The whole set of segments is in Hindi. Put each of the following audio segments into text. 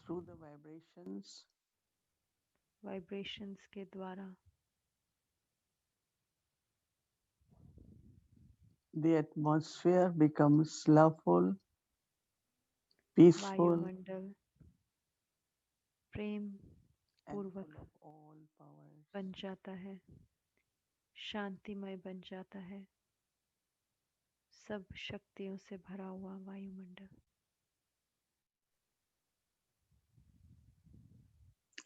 through the vibrations, वाइब्रेशंस के द्वारा the atmosphere becomes loveful, peaceful, वायुमंडल प्रेम and full पूर्वक of all powers. बन जाता है, शांतिमय बन जाता है, सब शक्तियों से भरा हुआ वायुमंडल।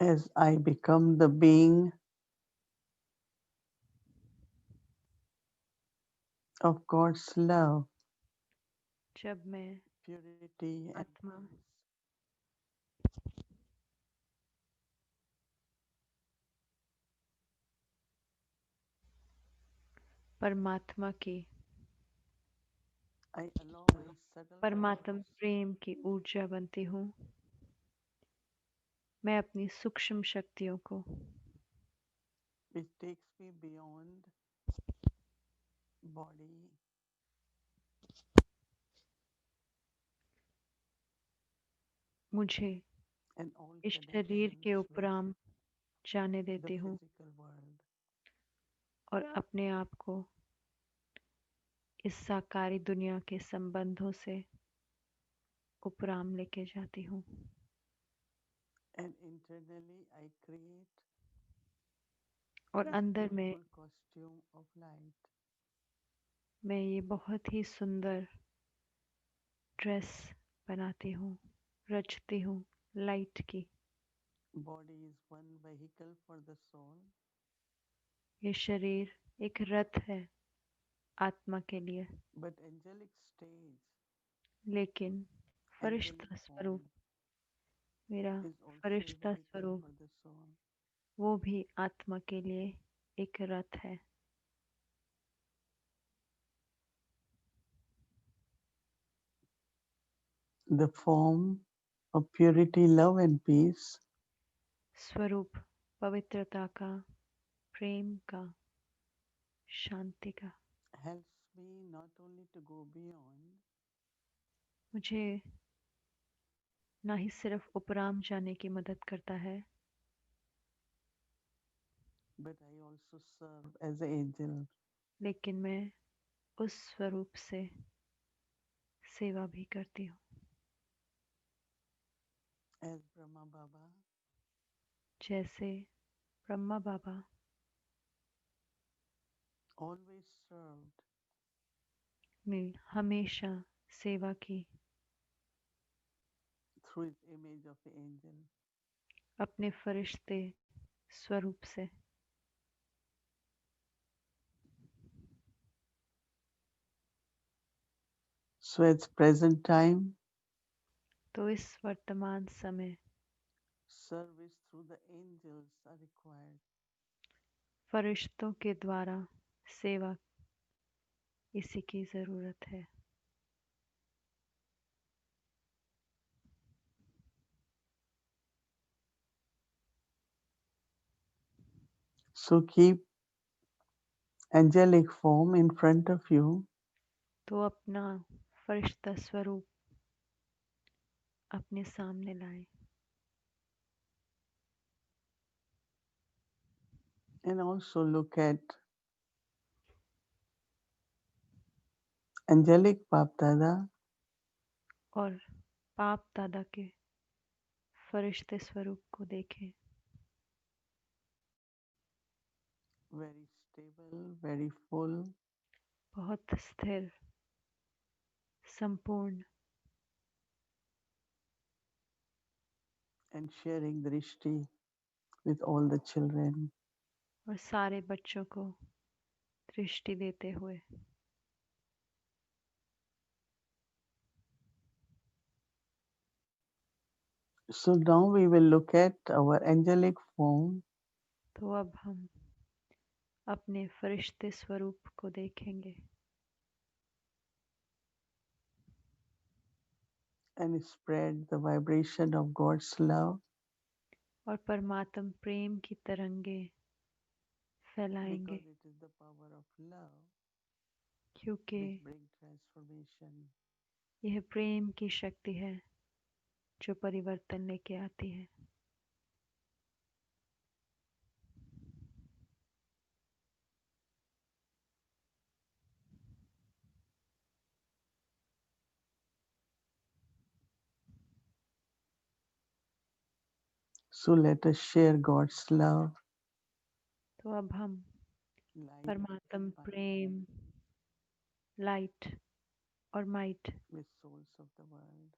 As I become the being of God's love, जब मैं purity, and आत्मा peace, परमात्मा की I allow my subtle परमात्म force प्रेम की ऊर्जा बनती हूँ, मैं अपनी सूक्ष्म शक्तियों को which takes me beyond body मुझे and all इस शरीर connections के with उपराम जाने the देती हूँ physical world. और अपने आप को इस साकारी दुनिया के संबंधों से उपराम लेके जाती हूँ And internally, I create और this अंदर में beautiful costume of light. मैं ये बहुत ही सुंदर ड्रेस बनाती हूँ, रचती हूँ लाइट की। Body is one vehicle for the soul, ये शरीर एक रथ है आत्मा के लिए, but angelic stage, लेकिन angelic फरिश्ता form स्वरूप, मेरा is also a Firishta vehicle स्वरूप for the soul. वो भी आत्मा के लिए एक रथ है। The form of purity, love, and peace स्वरूप पवित्रता का, प्रेम का, शांति का helps me not only to go beyond, मुझे ना ही सिर्फ उपराम जाने की मदद करता है, but I also serve as an angel. लेकिन मैं उस स्वरूप से सेवा भी करती हूँ। As Brahma Baba जैसे ब्रह्मा बाबा always served ने हमेशा सेवा की through his image of the angel. अपने फरिश्ते स्वरूप से, So at present time, तो इस वर्तमान समय service through the angels are required. फरिश्तों के द्वारा सेवा इसी की ज़रूरत है। So keep angelic form in front of you तो अपना फरिश्ता स्वरूप अपने सामने लाएं and also look at angelic Bapdada और पाप दादा के फरिश्ते स्वरूप को देखें, very stable, very full, बहुत स्थिर, संपूर्ण and sharing drishti with all the children. और सारे बच्चों को दृष्टि देते हुए। So now we will look at our angelic form तो अब हम अपने फरिश्ते स्वरूप को देखेंगे and spread the vibration of God's love और परमात्म प्रेम की तरंगे फैलाएंगे, because it is the power of love क्योंकि which brings transformation. यह प्रेम की शक्ति है जो परिवर्तन लेके आती है। So let us share God's love, तो अब हम light, परमात्म and might प्रेम, लाइट और might with souls of the world.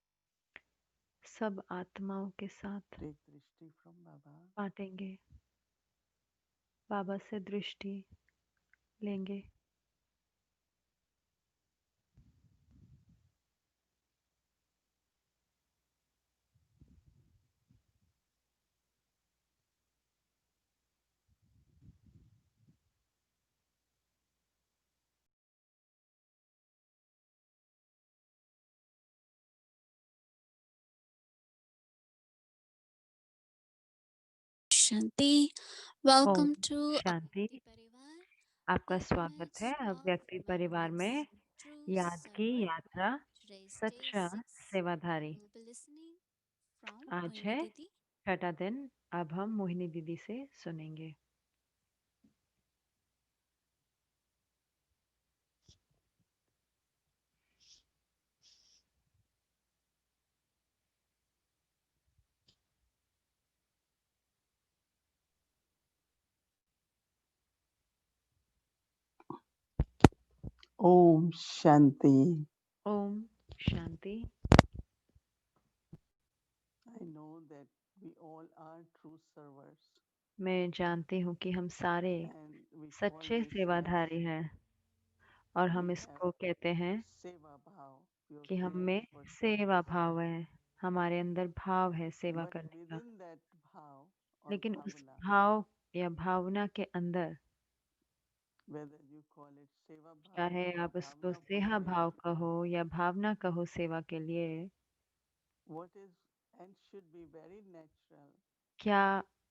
सब आत्माओं के साथ Take drishti from Baba. बांटेंगे। बाबा से दृष्टि लेंगे। Shanti, Om welcome to Shanti. Avyakti Parivar, आपका a स्वागत है image of अव्यक्ति परिवार memories, में। true याद की server. यात्रा, Today's day सच्चा 6. सेवाधारी। We'll be listening from आज Mohini है Didi. छठा दिन। अब हम मोहिनी दीदी से सुनेंगे। Om Shanti. Om Shanti. I know that we all are true servers मैं जानती हूँ कि हम सारे and we call सच्चे this as सेवाधारी हैं और we हम have इसको कहते हैं seva bhav, pure कि हम feeling में for सेवा service. भाव है। हमारे अंदर भाव है सेवा But करने का। within that bhav or लेकिन उस bhavana, भाव या भावना के अंदर, whether you call it seva bhav चाहे or आप उसको bhavana सेवा bhavana, भाव कहो या भावना कहो सेवा के लिए, what is and should be very natural क्या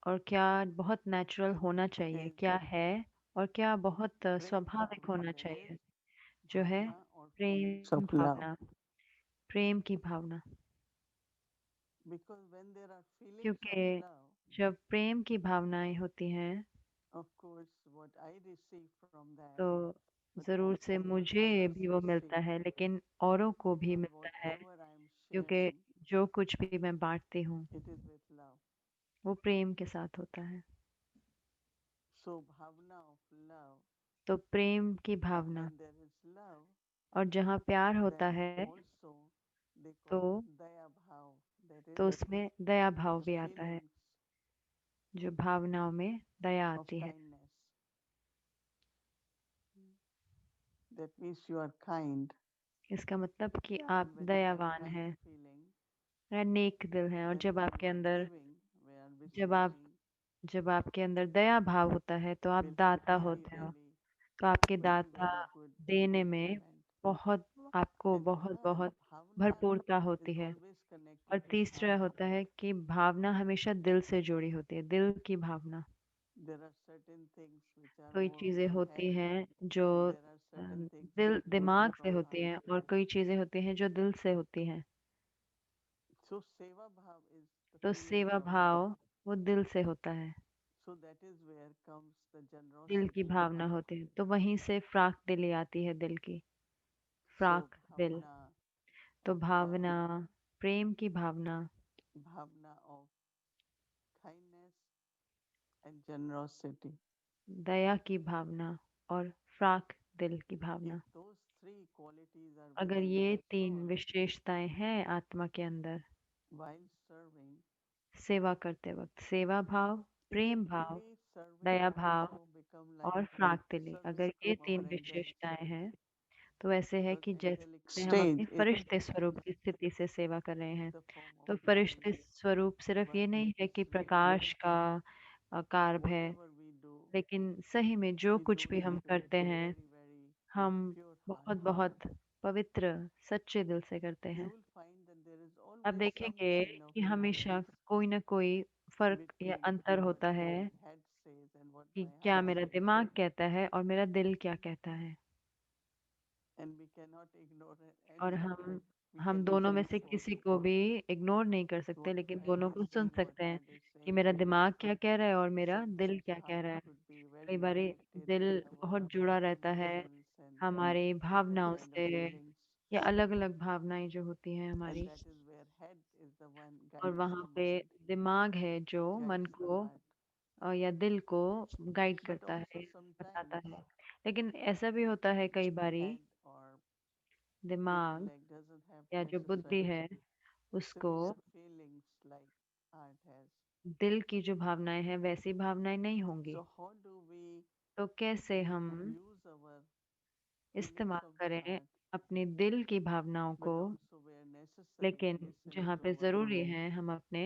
और क्या बहुत नेचुरल होना चाहिए, is क्या that है और क्या बहुत prem स्वाभाविक bhavana, होना that चाहिए, is जो है bhavana or feelings Prem of love. भावना, प्रेम की भावना। Because when there are feelings of क्योंकि love, जब प्रेम की भावनाएं होती हैं of course, what I receive from that, तो but ज़रूर से also what मुझे others भी वो मिलता receive, है, लेकिन औरों को भी or मिलता है। whatever I am क्योंकि sharing, जो कुछ भी मैं बांटती हूँ it is with love. वो प्रेम के साथ होता है। So bhavana of love, तो प्रेम की भावना, when there is love, और जहाँ प्यार होता then है also they तो call it daya bhav, that is उसमें दया भाव भी आता है, feelings जो भावनाओं में दया of आती है। kindness. That means you are kind. इसका मतलब कि And आप when you have दयावान kind हैं feeling, या नेक दिल हैं। और then जब we आपके who are अंदर giving, we are जब आप bestowing, जब आपके अंदर दया भाव होता है तो आप will दाता really, होते हो। really तो आपके very, दाता very good देने में fulfillment. बहुत, आपको And बहुत third, बहुत bhavana भरपूरता is होती है। always और connected with तीसरा heart. होता है कि भावना हमेशा दिल से जुड़ी होती है, दिल की भावना। There are certain things which are कोई more चीज़ें from होती head, हैं जो and there are a, certain things दिल which are दिमाग से from होती heart. हैं और कई चीज़ें होती हैं जो दिल से होती हैं। So seva bhav is the तो feelings सेवा of भाव love. वो दिल से होता है, So that is where comes the दिल की generosity. भावना होती है। तो वहीं से फ्राक दिली आती है, दिल की So फ्राक दिल। bhavana तो of love, भावना, प्रेम की भावना, bhavana of kindness and generosity. दया की भावना और फ्राक दिल की If Bhavna. those three qualities are अगर within ये the तीन soul विशेषताएं हैं आत्मा के अंदर, while serving, सेवा करते वक्त सेवा भाव, if it प्रेम भाव, really serving दया भाव also become like और फ्राक दिली, service अगर ये from तीन our angelic विशेषताएं state. हैं तो ऐसे है Because कि angelic जैसे हम stage अपने is फरिश्ते स्वरूप की स्थिति से सेवा कर रहे is हैं। the form of तो light, फरिश्ते स्वरूप सिर्फ but ये नहीं it है is कि really प्रकाश का कार्य है, whatever we do, लेकिन सही में जो we कुछ do भी it हम with करते हैं very, very हम pure heart. बहुत बहुत पवित्र सच्चे दिल से करते You हैं। will find that there is अब always some देखेंगे kind of कि हमेशा difference कोई ना कोई फर्क या between अंतर what होता my है head says and what कि my क्या heart मेरा says. दिमाग कहता है और मेरा दिल क्या कहता है। And we cannot ignore और any of हम it. we हम can दोनों में easily से follow किसी को भी इग्नोर नहीं कर what सकते, लेकिन mind दोनों is को सुन saying, what सकते हैं heart is कि saying. मेरा दिमाग क्या कह रहा है और मेरा दिल क्या Since कह heart रहा है। could be कई very बारी connected दिल with बहुत our जुड़ा रहता है emotions and हमारी different भावनाओं kind of से, feelings, या अलग अलग भावनाएं जो होती हैं and हमारी। that is where head is the one और guides वहाँ the पे mind, दिमाग है जो मन guides the को heart. या दिल को गाइड But करता also है, बताता sometimes है। लेकिन ऐसा भी होता है कई बारी head or दिमाग intellect doesn't have या जो बुद्धि necessarily है उसको similar feelings like heart has. दिल की जो भावनाएं हैं वैसी भावनाएं नहीं होंगी। So how do we तो कैसे हम use our feelings इस्तेमाल of the करें heart, अपने दिल की भावनाओं को, but also where necessary लेकिन listen जहाँ to पे our ज़रूरी है हम अपने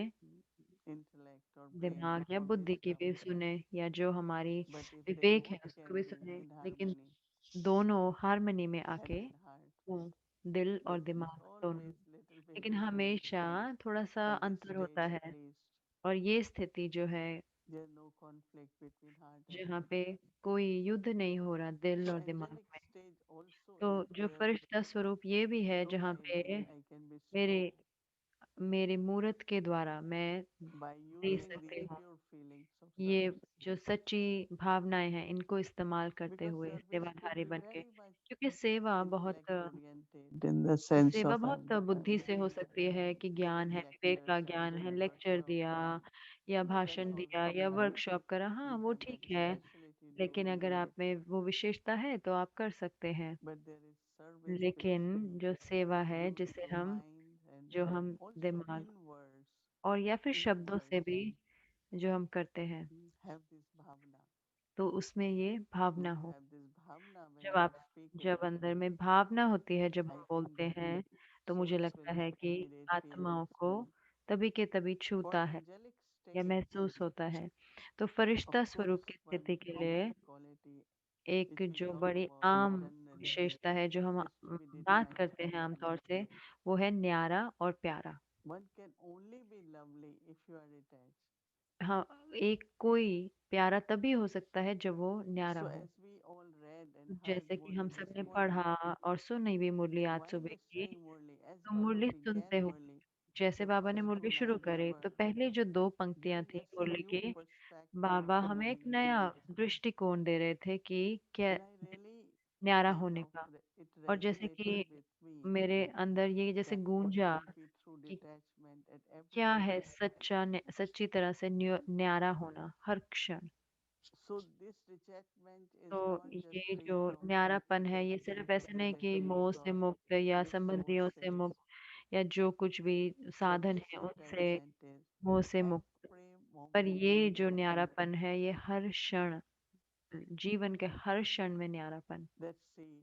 intellect or brain दिमाग या for बुद्धि की wisdom. भी सुने, या जो हमारी But if they विवेक है both उसको can भी be सुने, in लेकिन harmony, दोनों हार्मनी में head आके and heart, हों, दिल और then there is दिमाग दोनों। always little bit लेकिन difference. हमेशा थोड़ा सा At this अंतर होता stage at है, least, और ये स्थिति जो है there's no conflict between heart and जहाँ mind. पे कोई युद्ध नहीं हो रहा दिल So और दिमाग angelic में। stage also तो is जो where फरिश्ता स्वरूप ये भी है through जहाँ my पे mind I can मेरे bestow मेरे मूरत के द्वारा मैं by दे using सकती these हूँ pure feelings of ये service. जो सच्ची भावनाएं हैं, इनको इस्तेमाल करते Because हुए service could सेवाधारी be बन के। very much क्योंकि सेवा बहुत intellect oriented in the sense सेवा of बहुत बुद्धि से हो सकती है कि ज्ञान giving है, विवेक lectures का and ज्ञान है, doing लेक्चर workshop. दिया या That's भाषण दिया also या very good. वर्कशॉप करा, हाँ We वो have that ठीक है। specialty to do लेकिन it. अगर आप में वो विशेषता है तो आप कर सकते हैं। But there is service which लेकिन we जो सेवा है use जिसे through हम mind and जो हम also दिमाग in words, और या फिर in शब्दों से words भी जो हम करते हैं, have this bhavna. तो उसमें ये भावना हो। Have this bhavna when जब you आप are speaking. जब अंदर में भावना होती है जब I हम think बोलते that हैं, तो मुझे souls लगता will है get कि immediate आत्माओं feelings. को तभी के तभी For छूता है angelic या state, महसूस होता है। तो of फरिश्ता course, स्वरूप की one स्थिति के लिए common quality एक which we जो talk बड़ी about आम internally विशेषता है जो हम is to be बात detached करते and हैं आमतौर lovely. से, वो है न्यारा और प्यारा। One can only be lovely if you are detached. हाँ, एक कोई प्यारा तभी हो सकता है जब वो न्यारा So हो। as we all read and heard जैसे कि हम Murli सब this ने morning, पढ़ा और सुनी भी मुरली आज while सुबह की, listening Murli, as तो Baba मुरली began सुनते हुए Murli, जैसे the बाबा ने first two मुरली शुरू lines करे तो were पहले जो दो पंक्तियां giving थी us a मुरली new की, perspective बाबा of हमें एक being नया lovely. दृष्टिकोण दे रहे थे कि क्या And I really न्यारा kind होने of का। it और जैसे resonated कि with me मेरे अंदर ये जैसे that what गूंजा will be true कि detachment at every क्या है moment. सच्ची तरह से न्यारा होना हर क्षण। So this detachment is तो not just ये free जो from न्यारापन है ये सिर्फ ऐसे नहीं कि मोह expectations से or मुक्त या संबंधियों से resources, मुक्त या जो कुछ भी but साधन this है उनसे detachment is मोह से मुक्त। every पर moment ये of जो life. न्यारापन है ये हर क्षण, जीवन के हर क्षण में न्यारापन। Let's see,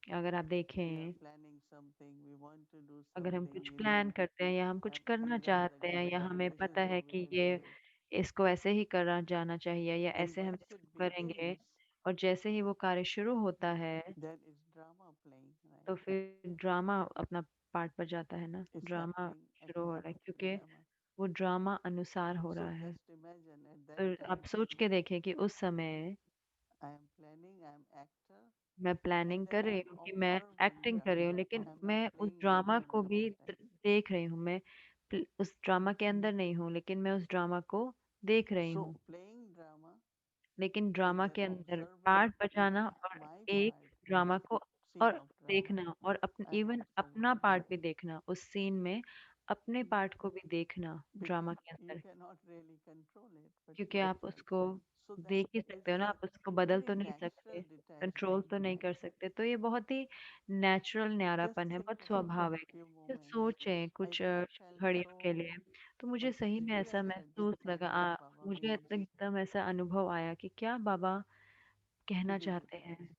अगर आप we are देखें, planning something, we want to do अगर हम something, कुछ we प्लान करते हैं या हम कुछ have करना realized that चाहते हैं या हमें this is पता how है we कि will ये do it. इसको ऐसे ही करा जाना चाहिए या And ऐसे हम once it इसको करेंगे, begins, और जैसे ही वो कार्य शुरू होता है then it's drama playing, तो right? फिर ड्रामा अपना पार्ट पर जाता है ना, It's ड्रामा happening शुरू हो रहा है according to क्योंकि drama. वो ड्रामा अनुसार हो So रहा है। just imagine at that फिर time, आप सोच के देखें कि उस समय I am planning, I am actor, मैं and प्लानिंग then कर I रही am हूँ कि मैं observing एक्टिंग कर रही drama. हूँ, लेकिन I am not मैं उस playing ड्रामा drama at को that भी time. देख रही हूँ। मैं उस ड्रामा के अंदर नहीं हूँ, लेकिन मैं उस ड्रामा को देख रही So हूँ। playing drama लेकिन is ड्रामा that के अंदर observing पार्ट बजाना और my एक part in ड्रामा that को scene और of drama. देखना, और अपने I am इवन observing अपना पार्ट भी देखना उस सीन में, अपने पार्ट को भी देखना ड्रामा because के you अंदर। cannot really control it, but you क्योंकि आप observe. उसको So that देख ही is सकते हो ना, a आप उसको बदल very तो नहीं natural सकते, कंट्रोल detachment. तो नहीं कर सकते। तो ये बहुत ही नेचुरल Just न्यारापन है, think बहुत about स्वाभाविक है। few तो moments. सोचें I कुछ really felt घड़ियों के so लिए, तो मुझे सही में ऐसा experienced at that महसूस लगा, time what Baba मुझे means एकदम ऐसा अनुभव आया कि क्या बाबा to कहना be चाहते हैं detached.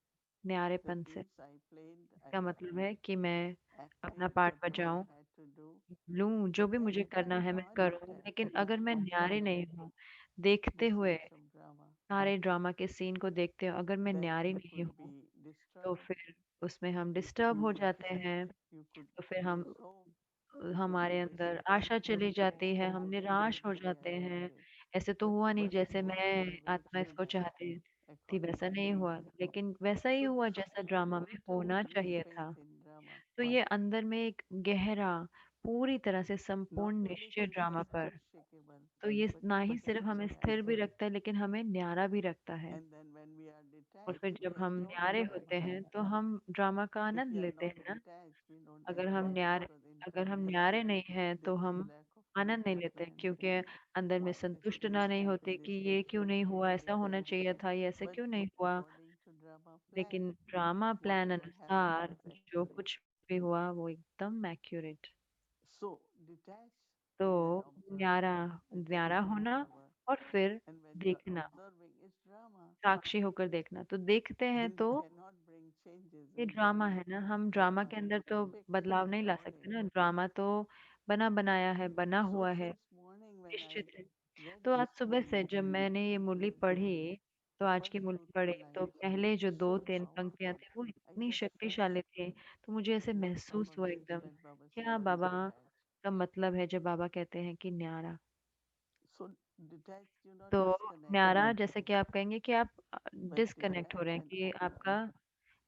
That न्यारेपन से। means I played, I इसका मतलब है कि मैं acting अपना part whatever I बजाऊं, had to do. लूं जो But भी then मुझे if I करना am है मैं not करूं, detached, लेकिन if अगर I'm मैं न्यारी observing नहीं हूं, देखते the हुए scenes of drama, सारे ड्रामा के सीन को देखते हो, अगर मैं then न्यारी you नहीं could हूँ, be तो disturbed, फिर उसमें हम डिस्टर्ब you हो could जाते fret, हैं। you could तो फिर हम lose hope, you could be हमारे अंदर आशा चली disappointed. जाती है, हम There निराश हो will be जाते a lot of हैं। this. ऐसे तो हुआ नहीं But of जैसे course, मैं service आत्मा should इसको act चाहती थी, according वैसा to नहीं drama. हुआ, लेकिन वैसा ही So हुआ this is जैसा a ड्रामा में total होना new चाहिए faith था। in drama. तो ये अंदर में एक गहरा, पूरी तरह से not संपूर्ण only निश्चय ड्रामा पर, unshakable, तो ये but ना ही सिर्फ हमें perpetual स्थिर भी active. रखता है, लेकिन हमें न्यारा भी रखता है। And then when we are और फिर detached, जब we हम enjoy न्यारे the होते हैं action. तो हम ड्रामा का If आनंद we are लेते not हैं ना। detached, we don't अगर हम enjoy न्यारे because अगर हम internally न्यारे नहीं हैं तो there is हम lack of आनंद नहीं लेते, contentment. क्योंकि अंदर में Why this संतुष्टना didn't नहीं happen होती कि this ये way, क्यों why नहीं this हुआ, ऐसा didn't होना happen. चाहिए था, ये ऐसे But क्यों नहीं हुआ। according to drama लेकिन plan, drama plan whatever happened अनुसार was जो accurate. कुछ भी हुआ वो एकदम एक्यूरेट। So detached तो and then observing न्यारा and then न्यारा होना observer. और फिर And when you are देखना, observing, it's drama. साक्षी होकर देखना। तो देखते हैं And तो you cannot bring changes ये in ड्रामा drama. है ना, हम ड्रामा Drama के is अंदर तो fixed बदलाव नहीं ला सकते according. ना। ड्रामा तो बना बनाया है, बना So हुआ है, since morning when I निश्चित है। read तो आज this सुबह से murli, जब मैंने ये मुरली पढ़ी, तो the आज की first मुरली two, पढ़ी, three तो lines पहले जो so 2-3 पंक्तियाँ powerful. थी वो I इतनी just felt शक्तिशाली थी, तो मुझे ऐसे what महसूस Baba हुआ means एकदम, when Baba says क्या बाबा detached. का मतलब है जब बाबा कहते हैं कि न्यारा। So detached, you not तो disconnect, न्यारा जैसे कि आप कहेंगे कि आप but डिस्कनेक्ट हो detached रहे हैं and कि open. आपका,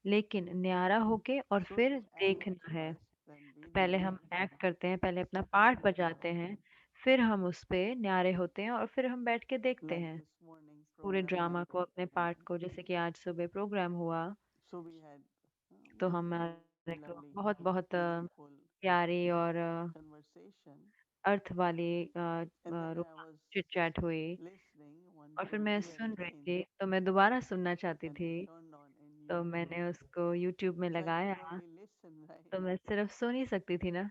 लेकिन न्यारा होके और So फिर you act देखना है। first, then तो be पहले हम detached. एक्ट करते हैं, पहले अपना पार्ट बजाते हैं, फिर हम उस पे न्यारे होते हैं और फिर हम बैठ के देखते Like हैं this morning पूरे program ड्रामा को, अपने पार्ट happened. को। जैसे कि आज सुबह प्रोग्राम हुआ, So we had तो very, very हमारे को lovely, बहुत बहुत meaningful प्यारी और conversation. अर्थ वाली And then I Rupa was chit chat हुई। listening, want और to फिर मैं hear सुन रही again, थी, तो मैं दोबारा सुनना चाहती and I थी, turned on in तो YouTube. मैंने उसको यूट्यूब में So I could लगाया। only listen, right? तो मैं सिर्फ सुन ही सकती थी ना।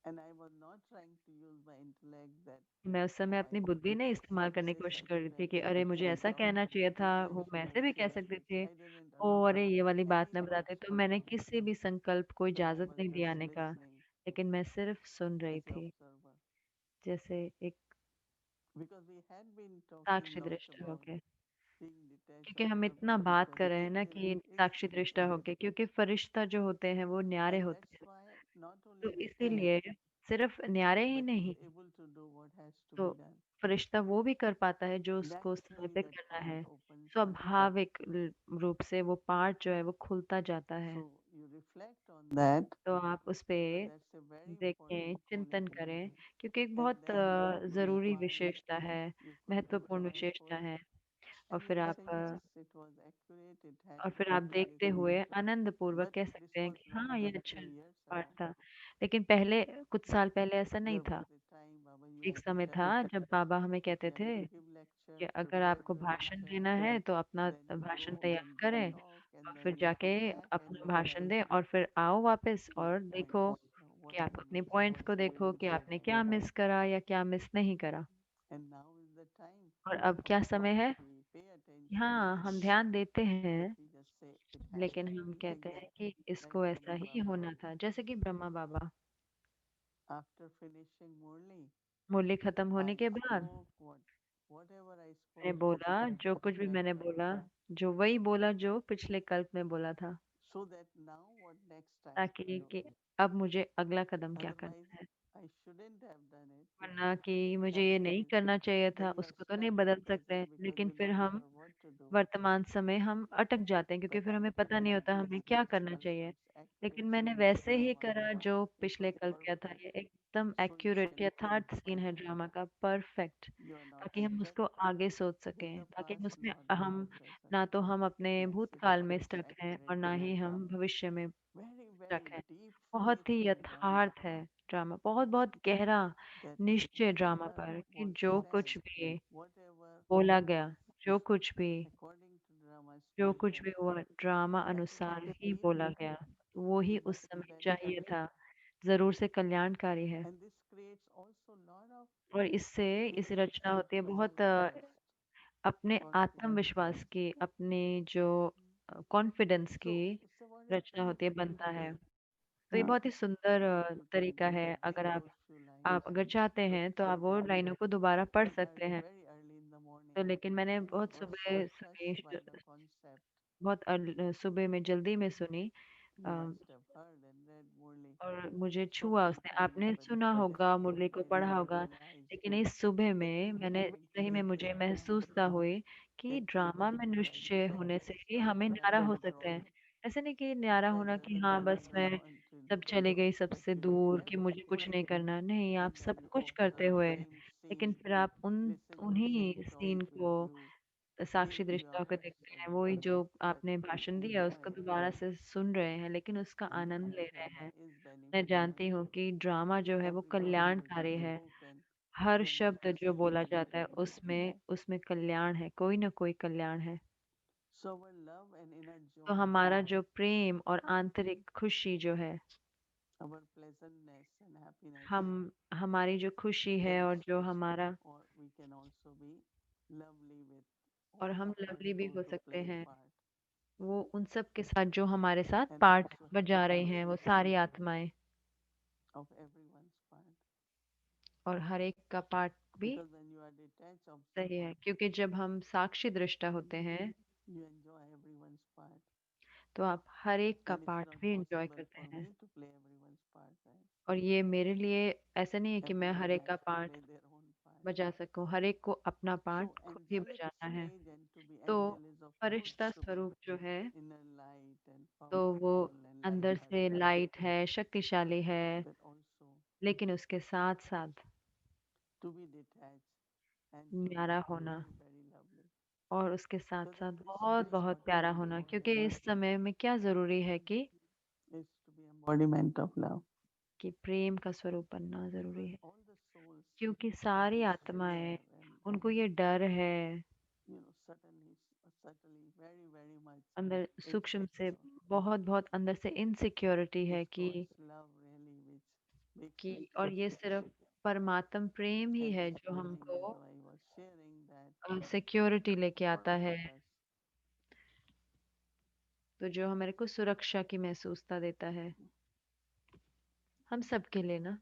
And I was not trying to use my intellect that, मैं उस समय oh, I अपनी बुद्धि नहीं इस्तेमाल should करने की say कोशिश such कर रही थी कि things. अरे मुझे ऐसा No, कहना चाहिए था, maybe I वो मैं should ऐसे have भी कह said सकती this. थी। I didn't ओ allow अरे ये वाली बात any न such बताते, तो मैंने thought. किसी भी संकल्प को So I इजाजत was नहीं दी just आने का, listening लेकिन मैं सिर्फ सुन रही as an थी, observer. जैसे एक Because we had been talking Sakshi lot दृष्टा about होके। being detached, क्योंकि हम इतना observing, बात because कर रहे हैं it ना is कि is साक्षी दृष्टा difficult. होके, क्योंकि फरिश्ता जो होते हैं वो न्यारे And होते that's हैं। why not तो only detached, इसीलिए सिर्फ न्यारे ही but is नहीं, able to do what has to तो be done. फरिश्ता वो भी कर पाता है जो उसको Naturally, समर्पित that करना part है। opens up. स्वाभाविक रूप से वो पार्ट जो है वो खुलता जाता है। So you reflect on that तो आप उस पे because that's a very देखें, important चिंतन quality. करें, क्योंकि एक And बहुत then you ज़रूरी find विशेषता है, you find the महत्वपूर्ण joy for विशेषता it. है। और And फिर you आप say, yes, it was accurate, it had और फिर आप देखते accuracy. हुए आनंद पूर्वक But कह this सकते हैं was कि not हाँ, ये just अच्छा few years पाठ ago. था। लेकिन पहले कुछ साल पहले ऐसा नहीं There was था। a time, Baba, you एक used to समय tell था जब बाबा हमें if कहते you have थे to give lecture, कि अगर prepare आपको the भाषण lecture, देना है तो अपना then you भाषण go तैयार and give करें, talk, and और then फिर you जाके come back and अपना you भाषण write दें और फिर आओ वापस your और points, देखो कि what आप you अपने missed, पॉइंट्स what को you देखो कि didn't आपने get. क्या मिस करा या क्या मिस नहीं करा। And now is the time और अब क्या समय है, that we pay attention, हाँ हम ध्यान देते but हैं, we just say it has लेकिन to हम be कहते like हैं that. कि Like इसको ऐसा Brahma ही Baba, होना था। जैसे कि ब्रह्मा बाबा after finishing Murli, मुरली खत्म होने I के बाद spoke whatever I मैंने spoke बोला, जो कुछ भी back मैंने then. बोला, जो वही बोला जो पिछले कल्प में बोला था, So that now what next time to ताकि do. कि अब मुझे अगला कदम क्या Otherwise, करना है। I shouldn't have done it. वरना कि मुझे ये नहीं Otherwise, करना चाहिए था, then you are उसको तो नहीं stuck in बदल सकते हैं, present because लेकिन you're फिर not हम sure what to do. वर्तमान समय हम अटक जाते हैं, क्योंकि But फिर I हमें did पता नहीं not होता use हमें क्या करना spiritual चाहिए। such लेकिन accuracy मैंने in this वैसे ही drama. करा जो It पिछले was कल्प किया था। perfect. ये एकदम So you accurate can think यथार्थ सीन है further. ड्रामा का, परफेक्ट, You are not ताकि हम stuck उसको आगे सोच in सकें, the ताकि हम past, उसमें not in the हम present. ना तो हम अपने That's a भूतकाल में very स्टक हैं और accurate ना ही drama. हम भविष्य में Very, स्टक very हैं। deep बहुत faith he in the drama. यथार्थ है ड्रामा, बहुत बहुत गहरा That निश्चय ड्रामा whatever पर, कि was जो said, कुछ भी whatever बोला गया, is जो कुछ भी according to drama जो कुछ spoken, भी हुआ ड्रामा that अनुसार should ही be बोला गया, वो ही it उस must be समय चाहिए beneficial. था, जरूर से कल्याणकारी है। And this creates also lot of और इससे इस inner रचना होती है बहुत self-trust, अपने confidence. आत्मविश्वास की, अपने जो कॉन्फिडेंस की So it's a Rachna wonderful होती है, बनता है। तो ये uh, बहुत ही सुंदर to तरीका है। read अगर those few lines. आप अगर चाहते हैं तो आप वो लाइनों को दोबारा पढ़ But सकते हैं। very early in the morning, तो लेकिन मैंने बहुत I was so सुबह सुनी, touched by the concept. बहुत सुबह में जल्दी में सुनी, You must have heard and read Murli और मुझे so छुआ many उसने। times, आपने but सुना होगा, मुरली को I पढ़ा didn't होगा, realize लेकिन इस सुबह that में it's मैंने going to सही में make मुझे us महसूसता हुई कि ड्रामा में accurate, निश्चय होने से ही not हमें न्यारा trying हो to सकते draw हैं। ऐसे नहीं कि न्यारा होना कि letters हाँ and बस मैं want to सब चली गई सबसे दूर कि मुझे कुछ नहीं करना। नहीं, आप सब कुछ करते हुए, लेकिन फिर आप उन्हीं सीन को साक्षी दृष्टा होकर देखते हैं। वही जो आपने भाषण दिया उसको दोबारा से सुन रहे हैं, लेकिन उसका आनंद ले रहे हैं। मैं जानती हूँ कि ड्रामा जो है वो कल्याणकारी है। हर शब्द जो बोला जाता है उसमें उसमें कल्याण है, कोई ना कोई कल्याण है। तो हमारा जो प्रेम और आंतरिक खुशी जो है, हम हमारी जो खुशी है और जो हमारा, और हम लवली भी हो सकते हैं वो उन सब के साथ जो हमारे साथ पार्ट बजा रही हैं, वो सारी आत्माएं, और हर एक का पार्ट भी सही है, क्योंकि जब हम साक्षी दृष्टा होते हैं तो आप हर एक का पार्ट भी एंजॉय करते हैं। और ये मेरे लिए ऐसा नहीं है कि मैं हर एक का पार्ट बजा सकूं, हर एक को अपना पार्ट खुद ही बजाना है। तो फरिश्ता स्वरूप जो है, तो वो अंदर से लाइट है, शक्तिशाली है, लेकिन उसके साथ साथ न्यारा होना, और उसके साथ साथ बहुत बहुत प्यारा होना, क्योंकि इस समय में क्या जरूरी है कि प्रेम का स्वरूप बनना जरूरी है। क्योंकि सारी आत्माएं, उनको ये डर है अंदर सूक्ष्म से, बहुत बहुत अंदर से इनसिक्योरिटी है कि और ये सिर्फ परमात्म प्रेम ही है जो हमको सिक्योरिटी लेके आता है, तो जो हमारे को सुरक्षा की महसूसता देता है, हम सबके लिए ना।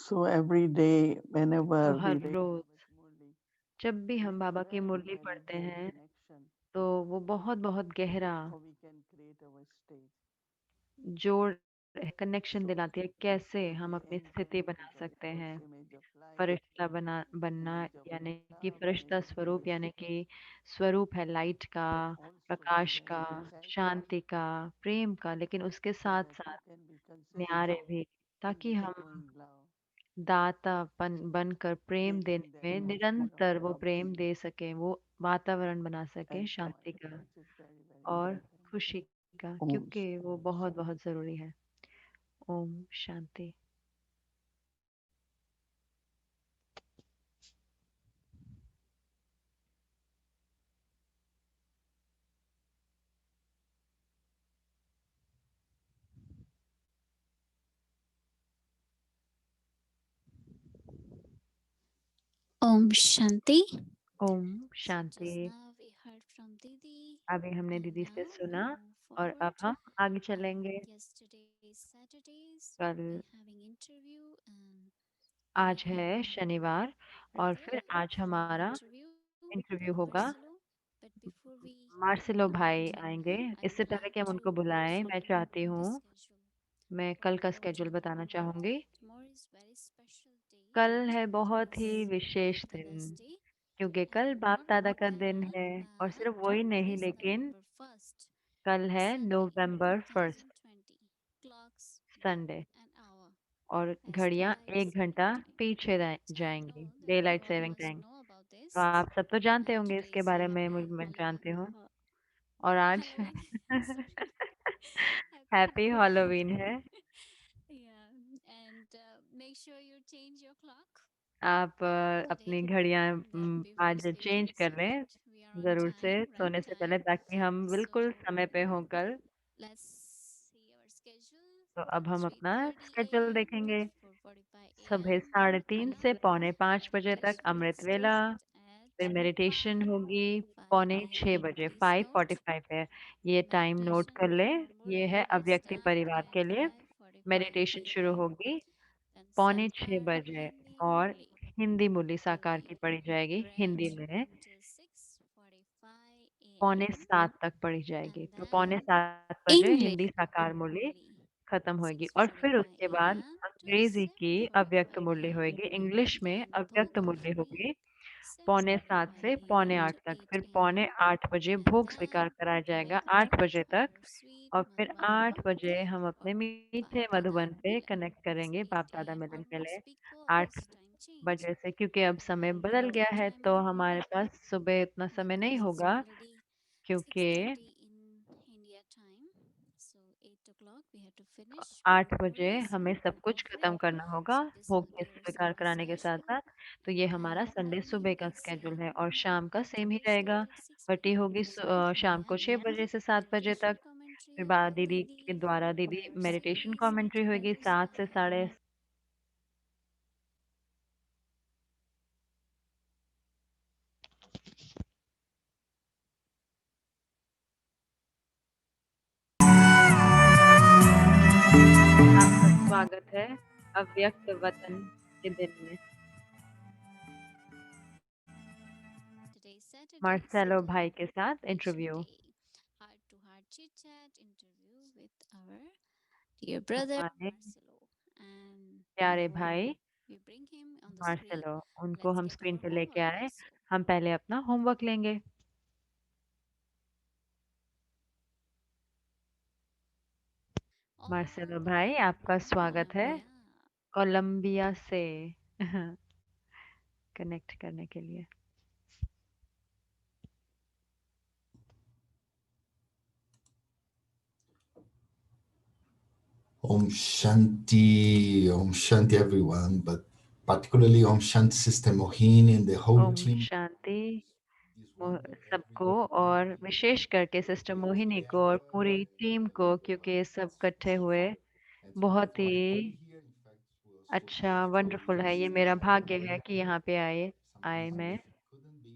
So every day, तो whenever we her read rose Murli, जब भी it's हम a बाबा की very, मुरली very पढ़ते deep हैं, connection, तो वो बहुत बहुत गहरा how we can create our state. जोड़ कनेक्शन So दिलाती है, कैसे when हम we अपनी enter स्थिति into बना the सकते हैं। first image of light, फरिश्ता बनना, image of यानी कि love, image फरिश्ता of स्वरूप, peace, यानी कि स्वरूप है लाइट का, but also we Prakash can का, detach शांति का, प्रेम का, लेकिन उसके so साथ that we साथ can be न्यारे consistent भी, in ताकि हम bestowing love, दाता बनकर प्रेम creating देने that में atmosphere of निरंतर वो love and Prem they peace सके, वो वातावरण बना सके and joy, शांति का which is very, very और important. खुशी का, Om क्योंकि वो बहुत बहुत जरूरी है। Om Shanti. Om Shanti. Om So just Shanti. now we heard from Didi, अभी हमने and दीदी से now we सुना, move और अब forward. हम आगे चलेंगे। Yesterday's Saturdays कल, we having interview, and we आज है having शनिवार, और brother फिर आज from हमारा interview, इंटरव्यू होगा। Marcelo. But before we Marcelo भाई meet, आएंगे। I इससे would पहले like कि हम to उनको बुलाएं, मैं inform चाहती the हूँ, schedule मैं for कल का all स्केड्यूल बताना tomorrow. चाहूंगी। Tomorrow is very special day कल है because बहुत ही विशेष Bap Dada's दिन, day, क्योंकि कल and बाप not दादा only का दिन है, और that, सिर्फ वही it नहीं, is लेकिन November 1st, कल है Sunday, November 1, 2020. Clocks back Sunday, an hour और as घड़ियां daylight 1 घंटा saving time. पीछे So I जाएंगी, know that day you light all saving must time. know about तो this. आप सब तो जानते होंगे Today इसके is बारे में, मैं Halloween. जानती हूँ। No, और आज Halloween. Sorry. Happy happy Halloween. Halloween है। Yeah, and make sure you change your clock आप today, अपनी घड़ियां that before आज sleeping, चेंज so कर लें, that we are on जरूर से time, right सोने से पहले, time. ताकि हम So बिल्कुल समय पे हों कल। let's see our schedule तो from अब हम अपना 3:30 स्केड्यूल a.m. to देखेंगे। 4:45 सुबह a.m. 3:30 Pranam से 5:45 बजे तक meditation अमृत वेला, started at फिर मेडिटेशन होगी 5 5:45 बजे, English slots. 5:45 है। ये टाइम नोट Meditation कर ले। ये है will अव्यक्ति start परिवार at के लिए। 5:45 मेडिटेशन शुरू p.m. होगी Then 5:45 Sakar बजे Hindi और Murli हिंदी मूली will साकार की be पढ़ी जाएगी हिंदी read में until 6:45 a.m. 6:45 तक पढ़ी जाएगी। and तो then 6:45 बजे English हिंदी साकार मूली Murli खत्म होगी और फिर 6:45 उसके बाद a.m. to अंग्रेजी की अव्यक्त 7:45 मूल्य a.m. होगी। इंग्लिश and में then अव्यक्त मूल्य Bhojpuri होगी 7:45 7:45 से a.m. to 7:45 तक। 8 फिर a.m. 8:45 बजे and भोग then स्वीकार कराया जाएगा 8 बजे electrons तक। our sweet और फिर Madhubandhava 8 बजे हम or अपने मीठे Bap Dada मधुबन पे Milan. कनेक्ट So करेंगे बाप 8 दादा a.m. मिलन के लिए onwards 8 because time change बजे से, क्योंकि अब समय and बदल गया what है time तो it will हमारे be पास सुबह इतना समय नहीं because it's होगा already क्योंकि 6:30 in India time. So 8 o'clock we have to finish 8 whatever बजे is हमें we सब can कुछ complete. खत्म करना होगा So this भोग will के be our स्वीकार Sunday कराने के साथ schedule साथ। तो ये हमारा and संडे morning सुबह का is स्केड्यूल है और शाम का सेम ही Thursday रहेगा। छुट्टी 6 होगी p.m. to 7 शाम को p.m. 6 बजे से 7 बजे meditation तक। फिर commentary बाद by दीदी के Didi द्वारा followed दीदी by our meditation series commentary होगी Rituals 7 से by साढ़े। आपका स्वागत है अव्यक्त वतन के दिन में। today's Saturday मार्सेलो Sunday भाई के साथ Motivation interview. Day heart to heart chit chat interview with our dear brother हमारे Marcelo and प्यारे before भाई we bring him on the screen Marcelo, उनको let's हम get स्क्रीन our पे लेके homework आए। also. हम पहले अपना होमवर्क लेंगे। All मार्सेलो the भाई, way आपका from स्वागत है Colombia. कोलंबिया से कनेक्ट करने के लिए। Om Shanti everyone, but particularly Om Shanti Sister Mohini and the whole Om team. Shanti This wonder सबको every और morning विशेष करके सिस्टर मोहिनी को और पूरी टीम को, क्योंकि ये सब इकट्ठे हुए and it's बहुत wonderful. I he came here. In fact, it was so अच्छा blessed to be वंडरफुल है। ये मेरा yesterday, भाग्य but है कि यहाँ पे आए sometimes मैं। life couldn't be.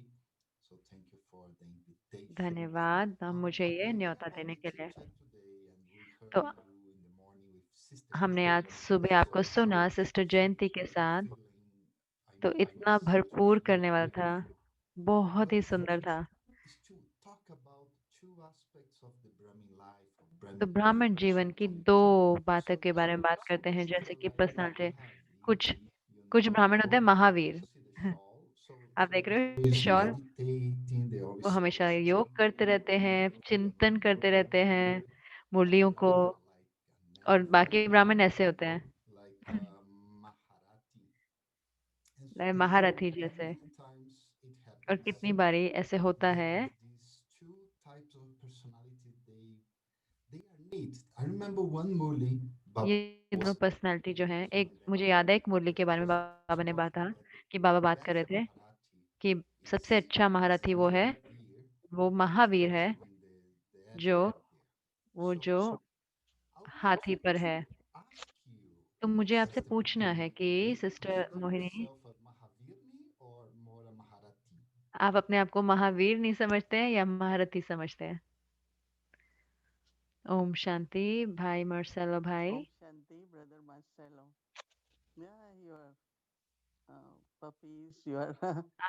So thank you for the invitation. धन्यवाद मुझे But ये we न्योता had देने the के chit लिए। chat today, and we तो heard you in the morning with Sister हमने आज Jane. It सुबह was आपको so सुना सिस्टर जयंती के साथ, fulfilling. तो I इतना must say it was भरपूर करने वाला really था, beautiful. बहुत ही But for सुंदर था। today is to talk about two aspects of the Brahmin life, of तो Brahmin ब्राह्मण जीवन की personality. दो बातों So के there's बारे में बात so करते हैं, जैसे कि basically like पर्सनालिटी। कुछ Mahavir, कुछ ब्राह्मण होते हैं you Mahavir. also see the shawl. So आप they're देख रहे हो always शॉल, meditating, they वो always हमेशा योग करते chanting, रहते हैं, चिंतन करते रहते हैं other मुरलियों को। Brahmana और like बाकी ब्राह्मण ऐसे होते हैं like Maharati. And महारथी and जैसे। many times it और happens कितनी बारी ऐसे होता that है, these two types of personality they are neat. I remember one Murli Baba ये दोनों was पर्सनालिटी जो हैं, talking एक with them मुझे याद है एक मुरली के बारे में because बाबा he ने talked बात था that कि बाबा the बात कर best रहे थे Maharati कि सबसे अच्छा is महारथी the वो है, Mahavir वो महावीर है, controlling the जो energy there. वो So जो I would like हाथी पर है। to ask you, तो मुझे आपसे Sister पूछना है Mohini, कि do you sister consider Mohini, yourself a Mahavirni or more a Maharati? आप अपने आप को महावीर नहीं समझते हैं या महारथी समझते हैं? ओम शांति भाई मार्सेलो भाई। Om Shanti, brother Marcelo. Yeah, your puppies, your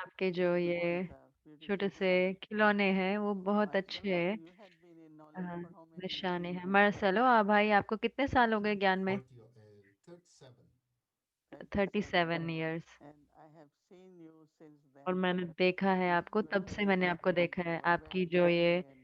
आपके जो ये animals are छोटे beautiful. से खिलौने हैं वो बहुत अच्छे Marcelo, हैं। you had been in a, knowledge for how many years? निशाने हैं। मार्सेलो भाई, आपको कितने साल हो गए ज्ञान में? 37. 37 years. And I have seen you since और then. मैंने देखा है Since आपको, you were तब से very मैंने आपको little, देखा you है। were आपकी very जो ये, happy, and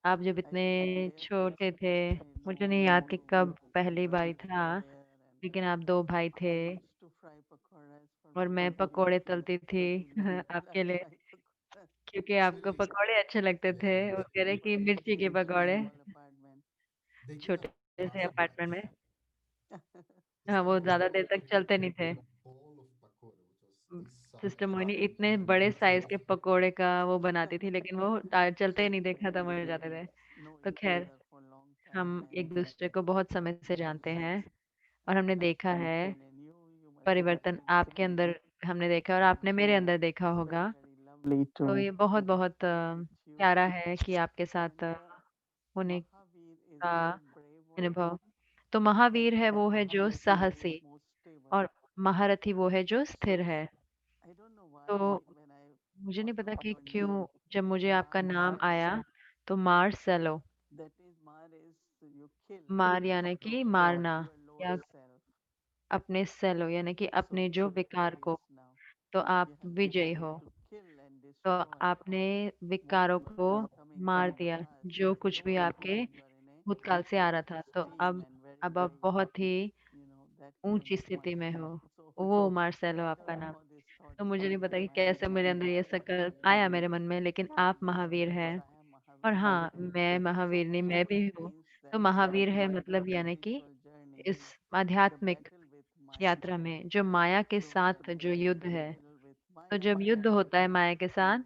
आप जब I इतने used to play छोटे थे, no, मुझे नहीं याद कि no, कब पहली but बारी you था, were there, and लेकिन आप दो भाई थे I used to fry pakoras for और मैं Baba पकोड़े Didi, तलती थी but he didn't आपके like लिए, fry pakoras. क्योंकि आपको Actually, पकोड़े अच्छे लगते थे। yeah, वो कह रहे कि But we मिर्ची के lived in a पकोड़े, small apartment. they didn't छोटे से last अपार्टमेंट much. में। हाँ, Sister वो ज्यादा Mohini देर तक had चलते नहीं थे। a bowl of pakora, which was this sister size, Moini and इतने we बड़े would साइज have के पकोड़े का वो बनाती थी, लेकिन वो चलते ही नहीं थे, खत्म हो जाते थे। know तो each खैर, other for a long हम time, and एक दूसरे को बहुत समय से जानते हैं और हमने देखा है and in you, you must have परिवर्तन seen आपके अंदर, हमने देखा और आपने मेरे अंदर देखा very, होगा very lovely तो to ये बहुत बहुत प्यारा है कि आपके साथ होने का अनुभव। तो महावीर है वो है जो साहसी, और महारथी वो है जो स्थिर है। तो मुझे नहीं पता कि क्यों जब मुझे आपका नाम आया तो मार्सेलो, मार यानी कि मारना, या अपने सेलो यानी कि अपने जो विकार को, तो आप विजयी हो। तो आपने विकारों को मार दिया, जो कुछ भी आपके भूतकाल से आ रहा था। तो अब आप बहुत ही ऊंची स्थिति में हो। वो मार्सेलो आपका नाम। तो मुझे नहीं पता कि कैसे मेरे अंदर ये संकल्प आया मेरे मन में, लेकिन आप महावीर हैं। और हाँ, मैं महावीर नहीं, मैं भी हूँ। तो महावीर है मतलब यानी कि इस आध्यात्मिक यात्रा में जो माया के साथ जो युद्ध है, तो जब युद्ध होता है माया के साथ,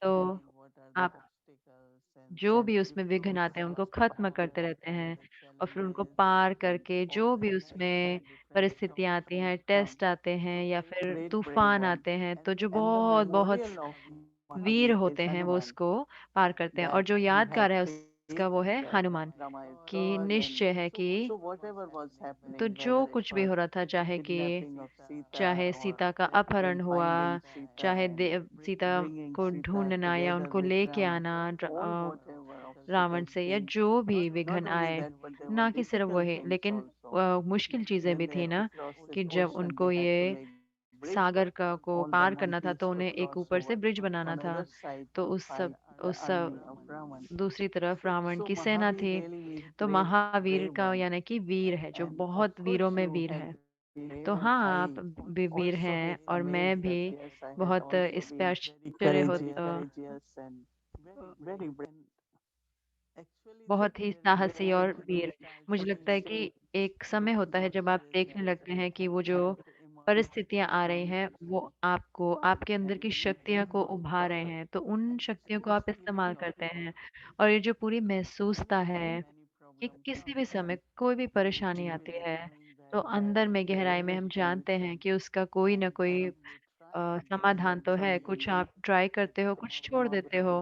तो आप जो भी उसमें विघ्न आते हैं उनको खत्म करते रहते हैं, और फिर उनको पार करके जो भी उसमें परिस्थितियां आती हैं, टेस्ट आते हैं या फिर तूफान आते हैं, तो जो बहुत बहुत वीर होते हैं वो उसको पार करते हैं। और जो यादगार है उसका वो है हनुमान, कि निश्चय है कि तो जो कुछ भी हो रहा था, चाहे सीता का अपहरण हुआ, चाहे सीता को ढूंढना या उनको लेके आना रावण से, या जो भी विघ्न आए, ना कि सिर्फ वही, लेकिन मुश्किल चीजें भी थी ना, कि जब उनको ये सागर का को पार करना था तो उन्हें एक ऊपर से ब्रिज बनाना था। तो दूसरी तरफ रावण की सेना थी। तो महावीर का यानी कि वीर है जो बहुत वीरों में वीर है। तो हाँ, आप भी वीर हैं और मैं भी बहुत इस पे आश्चर्य हो, बहुत ही साहसी और वीर। मुझे लगता है कि एक समय होता है जब आप देखने लगते हैं कि वो जो परिस्थितियां आ रही हैं वो आपको आपके अंदर की शक्तियां को उभार रहे हैं, तो उन शक्तियों को आप इस्तेमाल करते हैं। और ये जो पूरी महसूसता है कि किसी भी समय कोई भी परेशानी आती है, तो अंदर में गहराई में हम जानते हैं कि उसका कोई ना कोई समाधान तो है। कुछ आप ट्राई करते हो, कुछ छोड़ देते हो,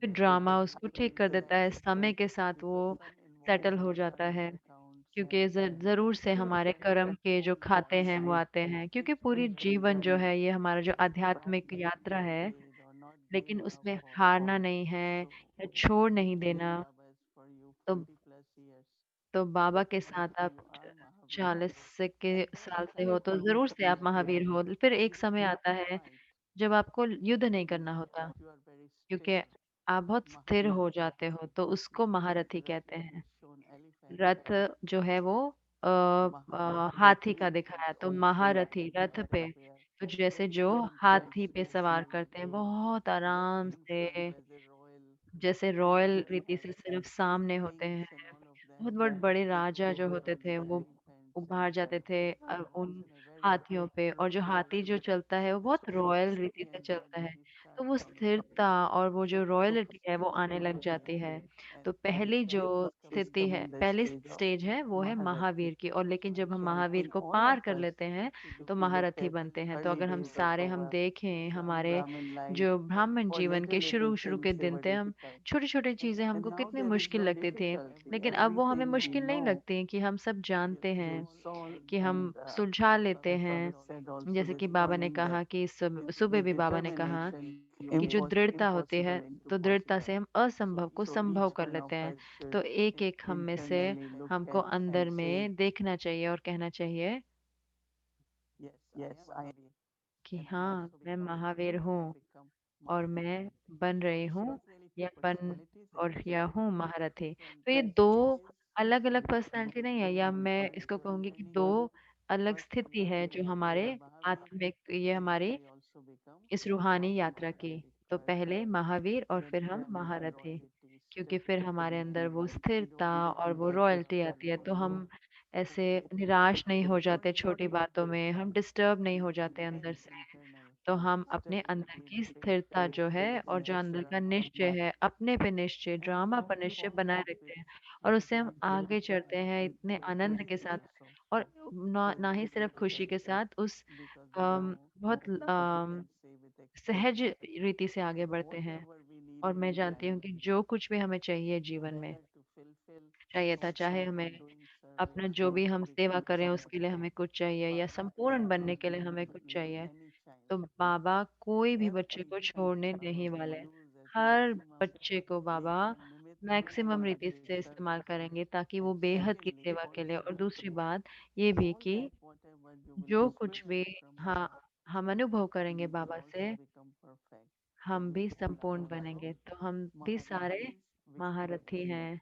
फिर ड्रामा उसको ठीक कर देता है, समय के साथ वो सेटल हो जाता है। क्योंकि जरूर से हमारे कर्म के जो खाते हैं वो आते हैं, क्योंकि पूरी जीवन जो है ये हमारा जो आध्यात्मिक यात्रा है, लेकिन उसमें हारना नहीं है या छोड़ नहीं देना। तो बाबा के साथ आप 40 से के साल से हो तो जरूर से आप महावीर हो। फिर एक समय आता है जब आपको युद्ध नहीं करना होता, क्योंकि आप बहुत स्थिर हो जाते हो, तो उसको महारथी कहते हैं। रथ जो है वो हाथी का दिखाया, तो महारथी रथ पे, तो जैसे जो हाथी पे सवार करते हैं बहुत आराम से, जैसे रॉयल रीति से सिर्फ सामने होते हैं। बहुत बड़े बड़े राजा जो होते थे वो बाहर जाते थे उन हाथियों पे, और जो हाथी जो चलता है वो बहुत रॉयल रीति से चलता है। तो वो स्थिरता और वो जो रॉयलिटी है वो आने लग जाती है। तो पहली जो स्थिति है, पहली स्टेज है वो है महावीर की। और लेकिन जब हम महावीर को पार कर लेते हैं तो महारथी बनते हैं। तो अगर हम देखें हमारे जो ब्राह्मण जीवन के शुरू शुरू के दिन थे, हम छोटी छोटी चीजें हमको कितनी मुश्किल लगती थी, लेकिन अब वो हमें मुश्किल नहीं लगती, कि हम सब जानते हैं, कि हम सुलझा लेते हैं। जैसे कि बाबा ने कहा कि सुबह भी बाबा ने कहा कि जो दृढ़ता होती है, तो दृढ़ता से हम असंभव को संभव कर लेते हैं। तो एक एक हम में से हमको अंदर में देखना चाहिए और कहना चाहिए कि हाँ, मैं महावीर हूँ और मैं बन रही हूँ, या हूँ महारथी। तो ये दो अलग अलग पर्सनालिटी नहीं है, या मैं इसको कहूंगी कि दो अलग स्थिति है जो हमारे आत्मिक, ये हमारी इस रूहानी यात्रा की। तो पहले महावीर और फिर हम महारथी, क्योंकि फिर हमारे अंदर वो स्थिरता और वो रॉयल्टी आती है, तो हम ऐसे निराश नहीं हो जाते छोटी बातों में, हम डिस्टर्ब नहीं हो जाते अंदर से। तो हम अपने अंदर की स्थिरता जो है और जो अंदर का निश्चय है, अपने पे निश्चय, ड्रामा पर निश्चय बनाए रखते हैं, और उससे हम आगे चलते हैं इतने आनंद के साथ। और ना ही सिर्फ खुशी के साथ, बहुत सहज रीति से आगे बढ़ते हैं। और मैं जानती हूँ कि जो कुछ भी हमें चाहिए जीवन में चाहिए था, चाहे हमें अपना जो भी हम सेवा करें उसके लिए हमें कुछ चाहिए या संपूर्ण बनने के लिए हमें कुछ चाहिए, तो बाबा कोई भी बच्चे को छोड़ने नहीं वाले। हर बच्चे को बाबा मैक्सिमम रीति से इस्तेमाल करेंगे ताकि वो बेहद की सेवा के लिए। और दूसरी बात ये भी कि जो कुछ भी हाँ हम अनुभव करेंगे बाबा से, हम भी संपूर्ण बनेंगे। तो हम भी सारे महारथी हैं,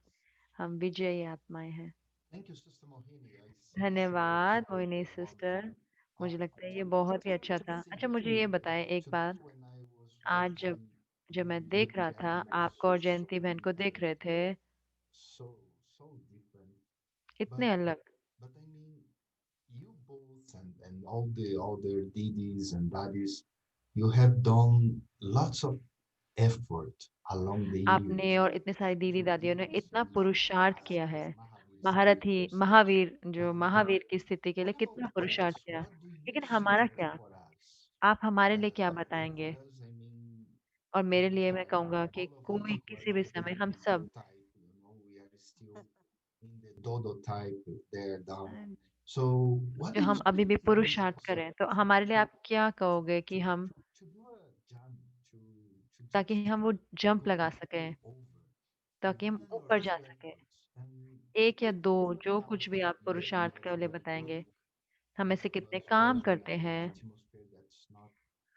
हम विजयी आत्माएं हैं। Thank you, Sister Mohini. I see it's धन्यवाद super, Mohini super sister, wonderful. मुझे लगता है ये Just, बहुत ही just अच्छा to था। sing अच्छा with मुझे ये you, बताएं एक today बात, when I was आज जब watching जब मैं you देख रहा था, again, it was आपको और so जयंती बहन को देख रहे intense, थे, so, so different. इतने अलग। But I mean, you both and all the other didis and daddies, you have done lots of effort along the आपने years और इतने सारी दीदी to दादियों ने reach इतना this पुरुषार्थ as किया है, this Mahavir महारथी status. महावीर, जो Uh, महावीर की स्थिति के लिए how कितना tell पुरुषार्थ us, किया। what do you लेकिन हमारा suggest क्या, for us? आप हमारे लिए क्या बताएंगे। Because I mean, और मेरे लिए मैं anytime, कहूंगा कि all of us कोई who are किसी भी not समय, in हम the सब you type, we are still in the dodo type there down. So what जो do you हम अभी भी suggest पुरुषार्थ to, करें, तो हमारे लिए to, आप क्या कहोगे कि to, हम, to do a jump, to ताकि just हम वो जंप go, लगा go सकें, over, ताकि हम one or ऊपर जा two सकें। efforts, and एक या दो, think जो about कुछ भी आप the पुरुषार्थ के लिए the group, बताएंगे। हम all ऐसे of कितने us, काम because we करते are in हैं, an atmosphere that's not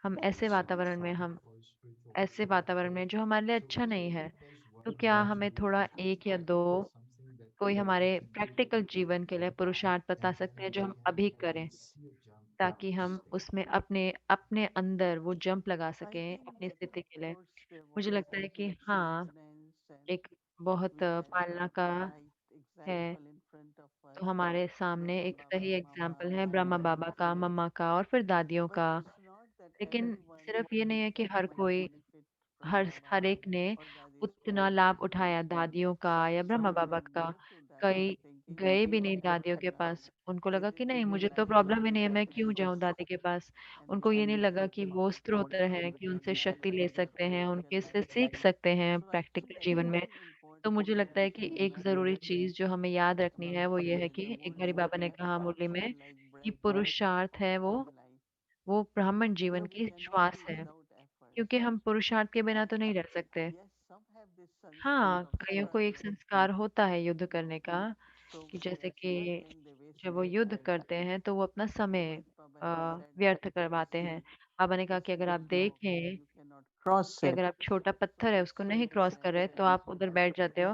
हम very ऐसे वातावरण में, spiritual हम or spiritual ऐसे वातावरण oriented. में जो हमारे लिए So अच्छा can you नहीं है। give us तो one क्या or हमें two थोड़ा efforts, एक या दो something कोई that we हमारे can do, प्रैक्टिकल जीवन के लिए पुरुषार्थ बता and सकते हैं then जो we हम अभी can करें, see a jump ताकि to हम stay. उसमें अपने अपने अंदर वो जंप लगा सकें अपनी स्थिति के लिए। मुझे लगता है कि हाँ, एक बहुत पालना का है। तो हमारे सामने एक सही एग्जाम्पल है ब्रह्मा बाबा का, मम्मा का और फिर दादियों का। लेकिन सिर्फ ये नहीं है कि हर कोई, हर एक ने उतना लाभ उठाया दादियों का या ब्रह्मा बाबा का। कई गए भी नहीं दादियों के पास, उनको लगा कि नहीं मुझे तो प्रॉब्लम ही नहीं है, मैं क्यों जाऊं दादी के पास। उनको ये नहीं लगा कि वो स्रोत हैं, कि उनसे शक्ति ले सकते हैं, उनके से सीख सकते हैं प्रैक्टिकल जीवन में। तो मुझे लगता है कि एक जरूरी चीज जो हमें याद रखनी है वो ये है कि एक बारी बाबा ने कहा मुरली में कि पुरुषार्थ है वो ब्राह्मण जीवन की श्वास है। क्योंकि हम पुरुषार्थ के बिना तो नहीं रह सकते। हाँ, कईयों को एक संस्कार होता है युद्ध करने का, कि जैसे कि जब वो युद्ध करते हैं तो वो अपना समय व्यर्थ करवाते हैं। बाबा ने कहा कि अगर आप देखें Cross कि it. अगर आप छोटा पत्थर है उसको नहीं क्रॉस कर रहे तो आप उधर बैठ जाते हो।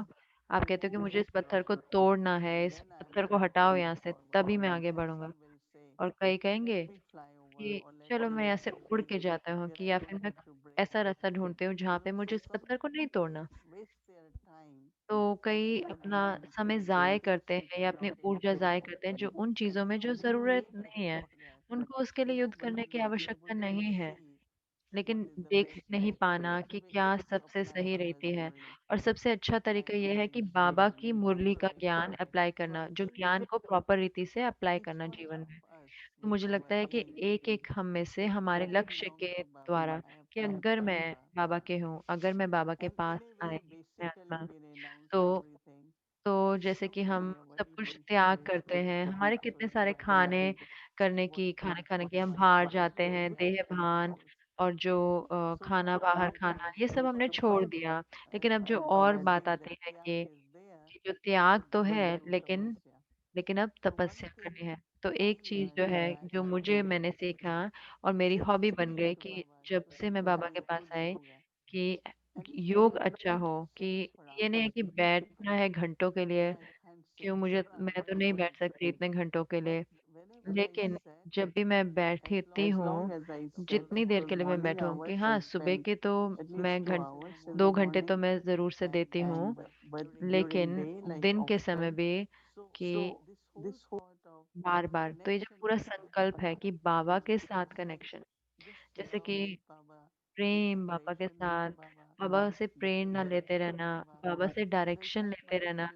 आप कहते हो कि मुझे इस पत्थर को तोड़ना है, इस पत्थर को हटाओ यहाँ से, तभी मैं आगे बढ़ूंगा। और कई कहेंगे कि चलो मैं यहाँ से उड़ के जाता हूँ, कि या फिर मैं ऐसा रास्ता ढूंढते हूँ जहाँ पे मुझे इस पत्थर को नहीं तोड़ना। तो कई अपना समय जाया करते हैं या अपनी ऊर्जा जाया करते हैं जो उन चीजों में जो जरूरत नहीं है। उनको उसके लिए युद्ध करने की आवश्यकता नहीं है। लेकिन देख नहीं पाना कि क्या सबसे सही रहती है। और सबसे अच्छा तरीका यह है कि बाबा की मुरली का ज्ञान अप्लाई करना, जो ज्ञान को प्रॉपर रीति से अप्लाई करना जीवन में। तो मुझे लगता है कि एक एक हम में से हमारे लक्ष्य के द्वारा, कि अगर मैं बाबा के हूँ, अगर मैं बाबा के पास आए मैं आत्मा, तो जैसे कि हम सब कुछ त्याग करते हैं, हमारे कितने सारे खाने खाने की हम बाहर जाते हैं, देह भान और जो खाना बाहर खाना ये सब हमने छोड़ दिया। लेकिन अब जो और बात आती है कि जो त्याग तो है, लेकिन अब तपस्या करनी है। तो एक चीज जो है जो मुझे मैंने सीखा और मेरी हॉबी बन गई, कि जब से मैं बाबा के पास आई, कि योग अच्छा हो, कि ये नहीं है कि बैठना है घंटों के लिए। क्यों, मुझे, मैं तो नहीं बैठ सकती इतने घंटों के लिए। लेकिन जब भी मैं बैठती हूँ, जितनी देर के लिए मैं बैठूं, कि हाँ सुबह के तो मैं 2 घंटे तो मैं जरूर से देती हूँ, लेकिन दिन के समय भी, कि बार बार। तो ये जो पूरा संकल्प है कि बाबा के साथ कनेक्शन, जैसे कि प्रेम बाबा के साथ, बाबा से प्रेरणा लेते रहना, बाबा से डायरेक्शन लेते रहना,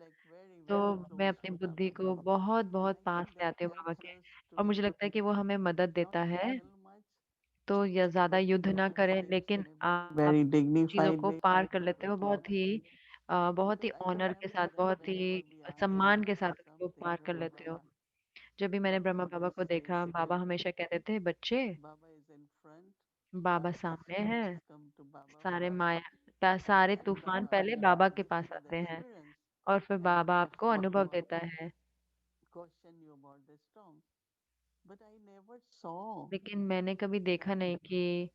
तो मैं अपनी बुद्धि को बहुत बहुत पास ले आती हूँ बाबा के। और मुझे लगता है कि वो हमें मदद देता है तो या ज़्यादा युद्ध ना करें, लेकिन आप very चीज़ों dignified को way. पार कर लेते हो बहुत ही ऑनर के साथ, बहुत ही सम्मान के साथ उसको पार कर लेते हो। जब भी मैंने ब्रह्मा बाबा को देखा, बाबा हमेशा कहते थे, बच्चे Baba is in front. बाबा सामने है, Just come to Baba. सारे And तूफान Baba पहले gives बाबा you के पास the आते हैं assurance और फिर and बाबा does आपको not अनुभव देता है। question you about the storms. But I never saw, लेकिन मैंने कभी देखा नहीं कि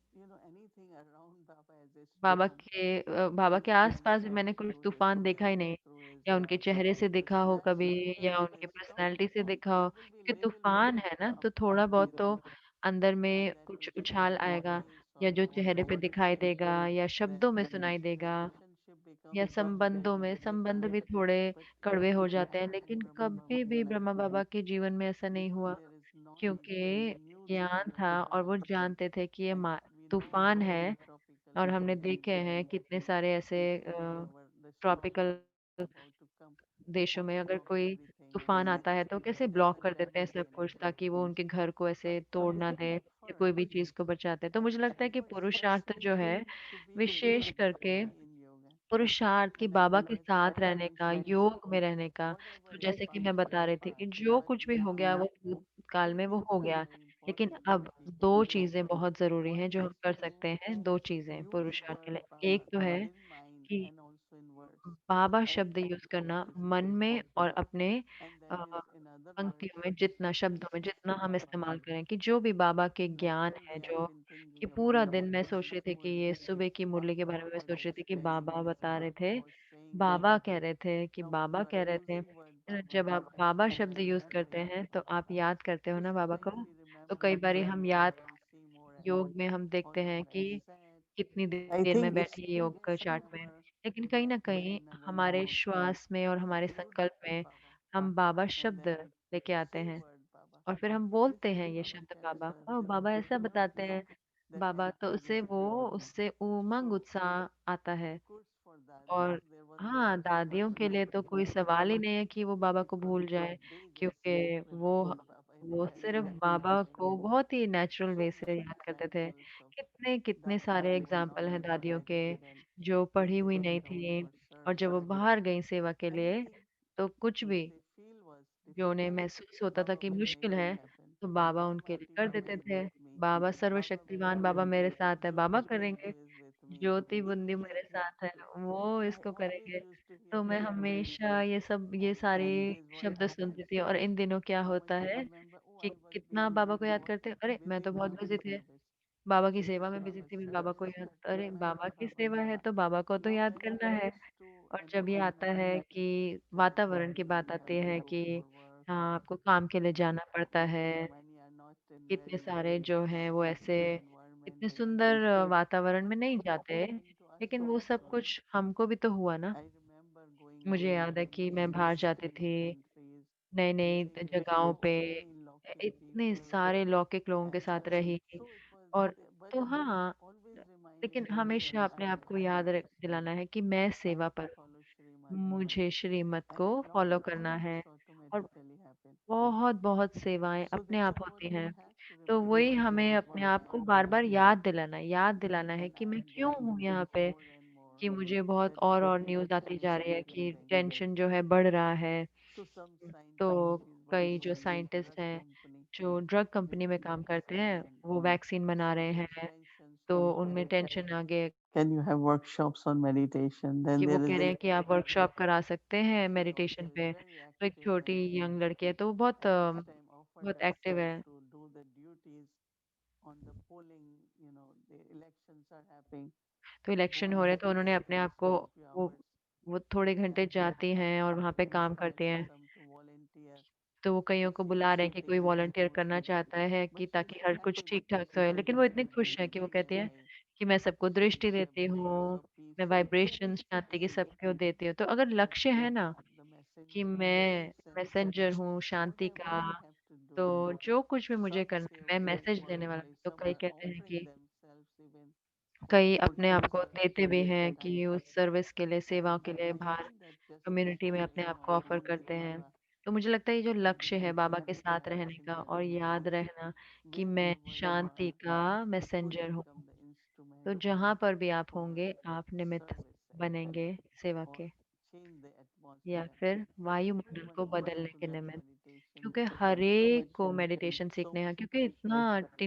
anything around Baba as a storm. बाबा के He आसपास भी मैंने comes कुछ through his तूफान देखा ही smile, नहीं, through his या उनके चेहरे से दिखा हो कभी, या expression. उनकी The storm, पर्सनैलिटी से दिखा हो। there will be क्योंकि little तूफान bit है ना, तो of थोड़ा बहुत तो fear, अंदर and में that कुछ will be उछाल on the आएगा, face या or जो on चेहरे पे your दिखाई face देगा, या शब्दों में when सुनाई देगा, relationship या becomes संबंधों में, difficult. संबंध भी थोड़े But कड़वे हो जाते हैं, never in लेकिन Brahma कभी Baba's भी life, ब्रह्मा बाबा के जीवन में ऐसा नहीं because हुआ, there is knowledge, there is क्योंकि a new ज्ञान level of था और वो knowledge, जानते थे कि ये and we know तूफान about है। the tropical और हमने regions देखे हैं and कितने सारे ऐसे wherever the storm tropical is about to come, देशों on में अगर top of कोई everything, तूफान आता है तो कैसे ब्लॉक कर देते हैं सब कुछ, ताकि वो उनके घर को ऐसे तोड़ ना दे, at या कोई भी first चीज को बचाते हैं। तो मुझे I लगता है कि never पुरुषार्थ expected जो है, to be विशेष करके in yoga, पुरुषार्थ की and I बाबा के never साथ thought रहने my का, friends, योग में रहने का। whatever तो has जैसे कि मैं passed in बता the रही थी कि past, जो कुछ भी with हो गया वो you, भूतकाल two में वो things हो are गया। very लेकिन important अब in this दो life. चीजें बहुत जरूरी हैं One जो is हम कर to सकते हैं, दो चीजें use पुरुषार्थ के word लिए। एक Baba तो है in mind कि and also in words, बाबा शब्द यूज करना मन में और अपने and a, that is, in other पंक्तियों words, में, जितना शब्दों में जितना to हम Baba. इस्तेमाल करें, कि जो भी बाबा के And ज्ञान whole है, day जो I've been कि thinking पूरा about दिन मैं सोच रही Murli थी कि ये सुबह की मुरली के बारे में मैं सोच रही थी कि बाबा बता रहे थे, was saying that बाबा कह रहे थे कि बाबा from कह रहे थे, using word Baba, जब आप बाबा I शब्द was यूज करते remembering. हैं तो आप याद करते हो So ना बाबा को। sometimes we तो remember कई बारी when हम we are याद, dancing or योग में हम or देखते we हैं are कि sad. कितनी I देर में think it's बैठे योग का चार्ट में, our लेकिन कहीं ना कहीं in our हमारे mood श्वास में और to हमारे include संकल्प में Baba, हम बाबा and शब्द then we लेके आते say हैं, word Baba, और फिर हम which बोलते हैं way ये Baba शब्द tells बाबा, us और बाबा ऐसा बताते हैं, that बाबा I तो can उससे वो explain. उससे उमंग So उत्साह आता of है। course for dadas और there was हाँ, no दादियों के लिए तो कोई सवाल ही नहीं है कि वो बाबा को भूल जाए, they just क्योंकि remembered Baba in a वो very सिर्फ natural बाबा way. को बहुत ही नेचुरल So वे से many याद करते थे। examples of कितने कितने dadi सारे who are not एग्जाम्पल हैं दादियों के, educated जो and पढ़ी they हुई नहीं went out थी, for और जब वो service. बाहर गई सेवा के लिए, Anything तो कुछ which भी they feel was जो उन्हें difficult, महसूस होता था Baba कि will make मुश्किल it है, happen. तो बाबा Baba उनके लिए कर देते will थे। with me. Baba Baba will सर्वशक्तिवान, do बाबा it. मेरे साथ है, बाबा Jyoti करेंगे। Bundu is with me. Jyoti He Bundi will मेरे help me. साथ है, वो I इसको always करेंगे। used to तो hear मैं these words. हमेशा ये सारी And these were शब्द Baba's सुनती थी, और words. इन दिनों क्या So when होता I है remember, oh, कि I was कितना busy बाबा with को याद करते हैं, अरे मैं busy तो in बहुत Baba's बिजी थे, service. बाबा की Busy सेवा in में बिजी Baba's थी, मैं बाबा service. को I याद, have to अरे बाबा remember की Baba's सेवा है words. तो बाबा को तो Now याद when it करना है। comes to और जब ये आता entertainment, है कि when वातावरण की बात you आती have to है go कि for work, हाँ, आपको काम के लिए जाना पड़ता है, when you are not in कितने very सारे जो हैं वो ऐसे peaceful environment, इतने सुंदर वातावरण में नहीं जाते, to us लेकिन वो सब also. कुछ हमको भी तो हुआ ना। I remember going मुझे to याद है कि मैं new बाहर जाती थी, countries, नई नई meeting जगहों so पे, many lucky इतने people, सारे लौकिक लोगों के साथ and रही। so it was. और But तो हाँ, always लेकिन reminding हमेशा myself, अपने आप को I याद have to serve. दिलाना है कि मैं I सेवा have to पर follow हूँ, Shrimad. मुझे श्रीमत And को a lot फॉलो of करना things है। और automatically happen. बहुत बहुत सेवाएं So अपने that आप is what होती we हैं। have to तो remind वही हमें ourselves अपने once आप in को a बार while. बार याद दिलाना है And कि I मैं am क्यों getting हूँ यहाँ पे, more and more कि मुझे बहुत that और न्यूज़ आती tension जा is रही है कि increasing. टेंशन जो है बढ़ रहा है। So some तो scientist is कई working जो in a साइंटिस्ट drug हैं, company जो ड्रग with कंपनी में काम करते vaccine, हैं, and वो वैक्सीन बना so रहे there's हैं, tensions तो from उनमें that. टेंशन आ गई Can you have workshops on meditation? Then कि वो there is कह a रहे हैं कि आप वर्कशॉप करा सकते हैं she also मेडिटेशन is पे। very तो एक active छोटी यंग लड़की है, तो वो and this time offered बहुत एक्टिव herself है। to do the duties on the polling. The elections are happening. तो इलेक्शन Go हो रहे and हैं, तो उन्होंने अपने आप को, spend few वो hours. वो थोड़े घंटे जाती हैं और वहाँ पे काम Inspire करती हैं। some to volunteer. तो वो कईयों It's को very बुला रहे हैं कि कोई soothing and वॉलंटियर करना motivating. चाहता है, But कि she's ताकि so हर कुछ happy ठीक ठाक से because हो। she लेकिन वो can इतनी खुश है कि वो contribute कहती in है a way. कि मैं सबको She दृष्टि देती brings हूँ, of peace. मैं So वाइब्रेशंस शांति की सबको देती हूँ। तो अगर लक्ष्य है ना the कि messenger in मैं that sense. मैसेंजर हूँ What शांति what का, I have to do. तो जो कुछ भी मुझे Some करना है, share मैं their मैसेज देने वाला हूँ। workplace. तो Some कई are कहते हैं offering कि themselves even कई to अपने do आप को service देते भी in that हैं कि time. उस सर्विस के लिए, सेवाओं के And लिए I बाहर feel that just कम्युनिटी में अपने spending आप more को ऑफर time with करते हैं। Baba तो मुझे लगता है ये जो लक्ष्य है and बाबा के connect with साथ रहने ocean का और every याद moment. रहना कि When मैं you were शांति there, का you could मैसेंजर हूँ, become the तो instrument जहाँ पर भी आप for होंगे आप निमित्त service बनेंगे actually, सेवा or के, change the या atmosphere. फिर वायुमंडल Everyone को should go बदलने to के that निमित्त। meditation क्योंकि हर because so एक much को मेडिटेशन so सीखने हैं, much क्योंकि इतना pressure.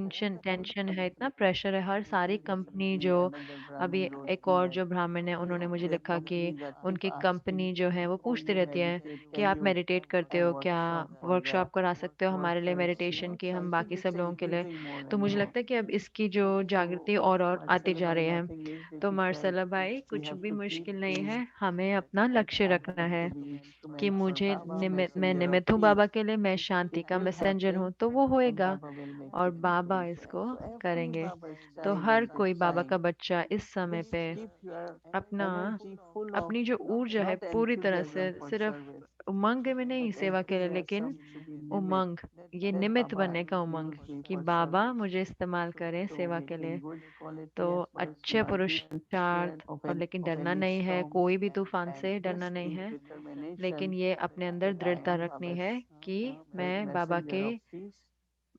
टेंशन है, इतना प्रेशर है, हर This सारी is कंपनी maybe जो another अभी Brahmin wrote एक me और that जो ब्राह्मण है उन्होंने मुझे their लिखा कि companies are keep उनकी asking, कंपनी जो है वो oh पूछती you रहती है meditate, कि can आप you मेडिटेट करते have हो क्या, workshop for the वर्कशॉप करा सकते हो हमारे लिए workers, मेडिटेशन की, So I हम think बाकी सब it's लोगों के लिए। increasing more तो and मुझे more. लगता है कि अब इसकी जो जागृति So और आती Marcella जा bhai, रही है। nothing is तो difficult. मार्सेला भाई We कुछ have भी to keep मुश्किल नहीं saying है, हमें अपना that लक्ष्य I रखना want है to be कि instrument for मुझे Baba, मैं messenger of निमित्त हूँ peace. बाबा के लिए, मैं शांति It का will मैसेंजर happen हूँ, तो वो and होएगा Baba will make और it बाबा happen. इसको So every करेंगे। Baba's तो child हर at कोई this बाबा का time, बच्चा इस समय please पे keep your अपना energy full of अपनी जो ऊर्जा है not पूरी तरह से enthusiasm for सिर्फ service, उमंग में नहीं but सेवा के लिए, लेकिन enthusiasm to be nimit, उमंग, ये that निमित्त Baba बनने का उमंग use me कि for बाबा service. मुझे इस्तेमाल करें So सेवा के लिए। making good तो quality efforts, अच्छे not be scared पुरुषार्थ, और लेकिन of डरना any नहीं है, storm, कोई भी तूफान and से डरना this नहीं deep है, लेकिन determination ये अपने अंदर that I दृढ़ता am रखनी Baba's है कि मैं बाबा messenger के of peace,